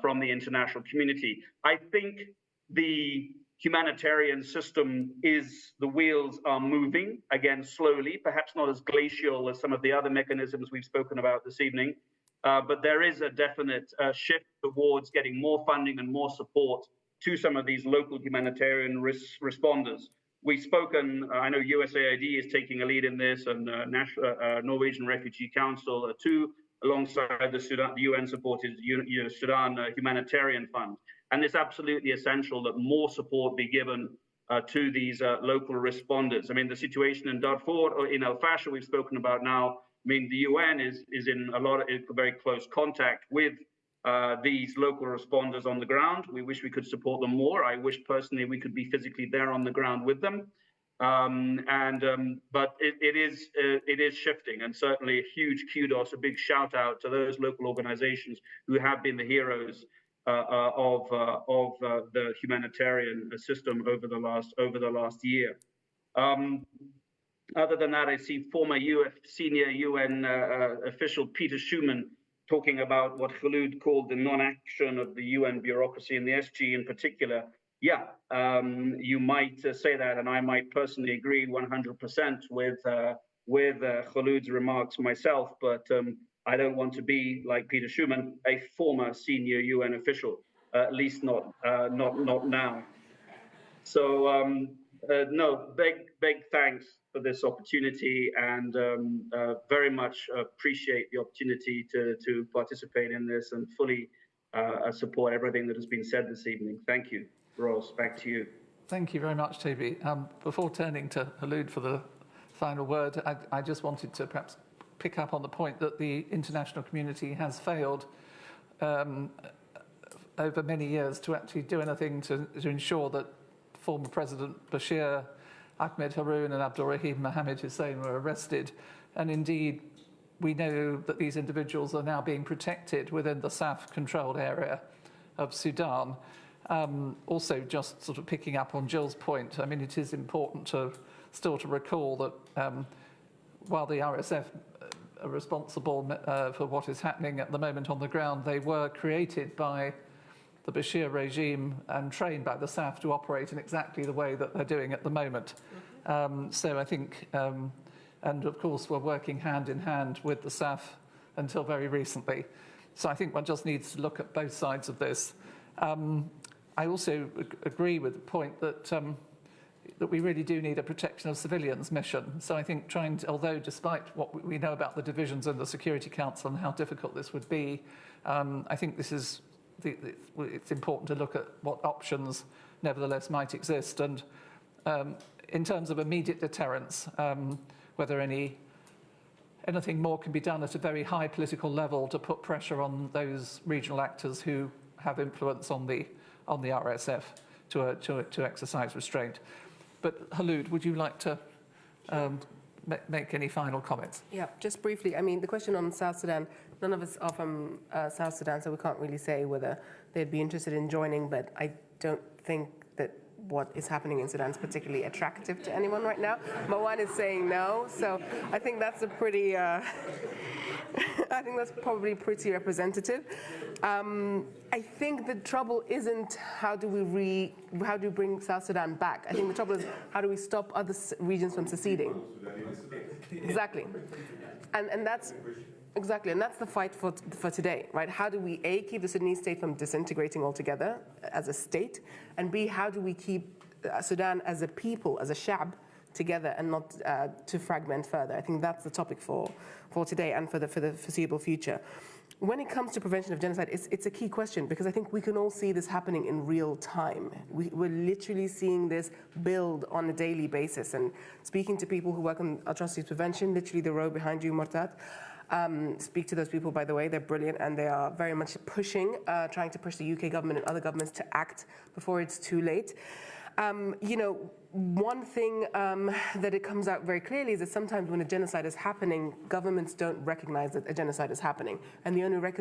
from the international community. I think the humanitarian system the wheels are moving, again, slowly, perhaps not as glacial as some of the other mechanisms we've spoken about this evening, but there is a definite shift towards getting more funding and more support to some of these local humanitarian responders. We've spoken, I know USAID is taking a lead in this, and Norwegian Refugee Council too, alongside the UN-supported Sudan Humanitarian Fund. And it's absolutely essential that more support be given to these local responders. I mean, the situation in Darfur or in Al Fasher we've spoken about now. I mean, the UN is in very close contact with these local responders on the ground. We wish we could support them more. I wish personally we could be physically there on the ground with them. But it is shifting, and certainly a huge kudos, a big shout out to those local organizations who have been the heroes of the humanitarian system over the last year. Other than that, I see former senior UN official Peter Schuman talking about what Khulud called the non-action of the UN bureaucracy and the SG in particular. Yeah, you might say that, and I might personally agree 100% with Khulud's remarks myself, but I don't want to be, like Peter Schuman, a former senior UN official, at least not now. So no, big thanks for this opportunity, and very much appreciate the opportunity to participate in this and fully support everything that has been said this evening. Thank you. Ross, back to you. Thank you very much, Toby. Before turning to Khulud for the final word, I just wanted to perhaps pick up on the point that the international community has failed over many years to actually do anything to ensure that former President Bashir, Ahmed Haroun and Abdul Rahim Mohammed Hussein were arrested. And indeed, we know that these individuals are now being protected within the SAF-controlled area of Sudan. Also, just sort of picking up on Jill's point, I mean, it is important still to recall that while the RSF are responsible for what is happening at the moment on the ground, they were created by the Bashir regime and trained by the SAF to operate in exactly the way that they're doing at the moment. So I think, and of course, we're working hand in hand with the SAF until very recently. So I think one just needs to look at both sides of this. I also agree with the point that that we really do need a protection of civilians mission. So I think although despite what we know about the divisions in the Security Council and how difficult this would be, I think this is it's important to look at what options nevertheless might exist. And in terms of immediate deterrence, whether anything more can be done at a very high political level to put pressure on those regional actors who have influence on the RSF to exercise restraint. But Khulud, would you like to make any final comments? Yeah, just briefly. I mean, the question on South Sudan, none of us are from South Sudan, so we can't really say whether they'd be interested in joining, but I don't think that what is happening in Sudan is particularly attractive to anyone right now. Marwan is saying no, so I think that's a pretty, I think that's probably pretty representative. I think the trouble isn't how do we bring South Sudan back. I think the trouble is how do we stop other regions from seceding. Exactly, and that's exactly, and that's the fight for today, right? How do we A, keep the Sudanese state from disintegrating altogether as a state, and B, how do we keep Sudan as a people, as a sha'b, together and not to fragment further? I think that's the topic for today and for the foreseeable future. When it comes to prevention of genocide, it's a key question because I think we can all see this happening in real time. We're literally seeing this build on a daily basis. And speaking to people who work on atrocities prevention, literally the row behind you, Mortat, speak to those people, by the way. They're brilliant and they are very much trying to push the UK government and other governments to act before it's too late. You know, one thing that it comes out very clearly is that sometimes when a genocide is happening, governments don't recognize that a genocide is happening. And they only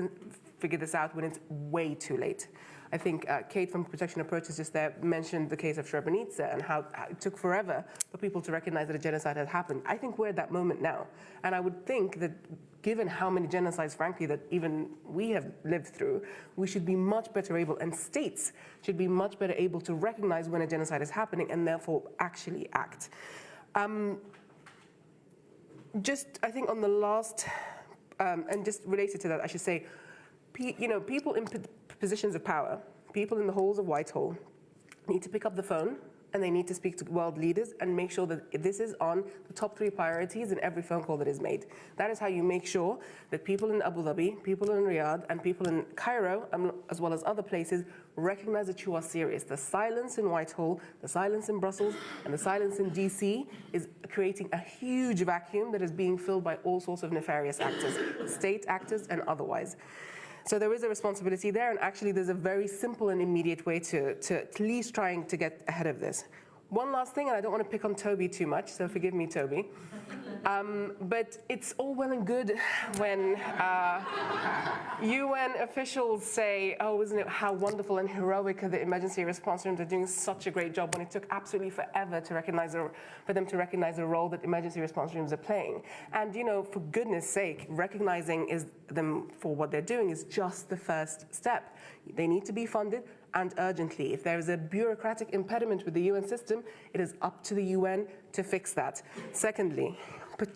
figure this out when it's way too late. I think Kate from Protection Approaches just there mentioned the case of Srebrenica and how it took forever for people to recognize that a genocide had happened. I think we're at that moment now. And I would think that given how many genocides, frankly, that even we have lived through, we should be much better able, and states should be much better able to recognize when a genocide is happening and therefore actually act. Just, I think on the last, and just related to that, I should say, you know, people in positions of power, people in the halls of Whitehall, need to pick up the phone and they need to speak to world leaders and make sure that this is on the top 3 priorities in every phone call that is made. That is how you make sure that people in Abu Dhabi, people in Riyadh, and people in Cairo, as well as other places, recognize that you are serious. The silence in Whitehall, the silence in Brussels, and the silence in DC is creating a huge vacuum that is being filled by all sorts of nefarious actors, state actors and otherwise. So there is a responsibility there, and actually there's a very simple and immediate way to at least trying to get ahead of this. One last thing, and I don't want to pick on Toby too much, so forgive me, Toby. But it's all well and good when UN officials say, oh, isn't it how wonderful and heroic the emergency response rooms are doing such a great job, when it took absolutely forever to for them to recognize the role that emergency response rooms are playing. And, for goodness sake, recognizing them for what they're doing is just the first step. They need to be funded, and urgently. If there is a bureaucratic impediment with the UN system, it is up to the UN to fix that. Secondly,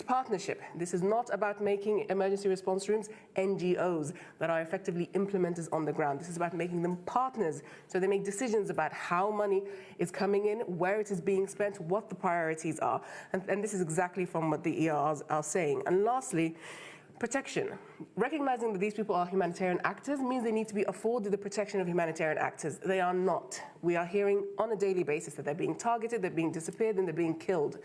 partnership. This is not about making emergency response rooms NGOs that are effectively implementers on the ground. This is about making them partners, so they make decisions about how money is coming in, where it is being spent, what the priorities are. And this is exactly from what the ERs are saying. And lastly, protection. Recognizing that these people are humanitarian actors means they need to be afforded the protection of humanitarian actors. They are not. We are hearing on a daily basis that they're being targeted, they're being disappeared, and they're being killed.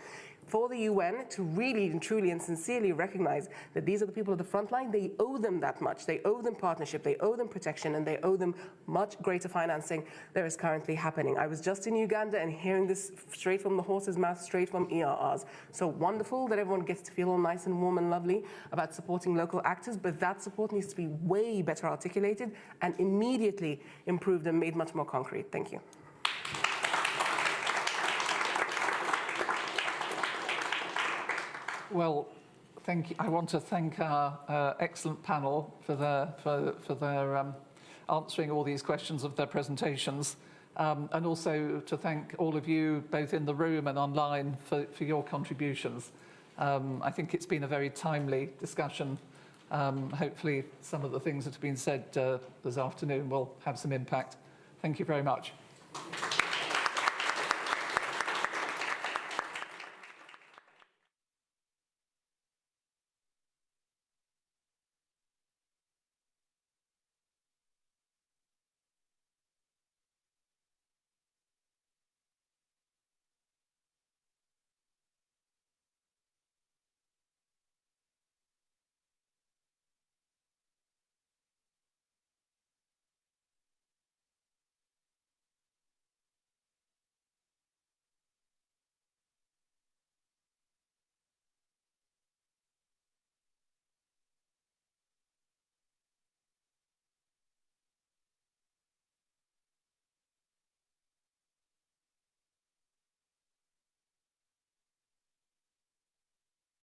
For the UN to really and truly and sincerely recognize that these are the people at the front line, they owe them that much. They owe them partnership, they owe them protection, and they owe them much greater financing than is currently happening. I was just in Uganda and hearing this straight from the horse's mouth, straight from ERRs. So wonderful that everyone gets to feel all nice and warm and lovely about supporting local actors, but that support needs to be way better articulated and immediately improved and made much more concrete. Thank you. Well, thank you. I want to thank our excellent panel for their answering all these questions of their presentations, and also to thank all of you, both in the room and online, for your contributions. I think it's been a very timely discussion. Hopefully some of the things that have been said this afternoon will have some impact. Thank you very much.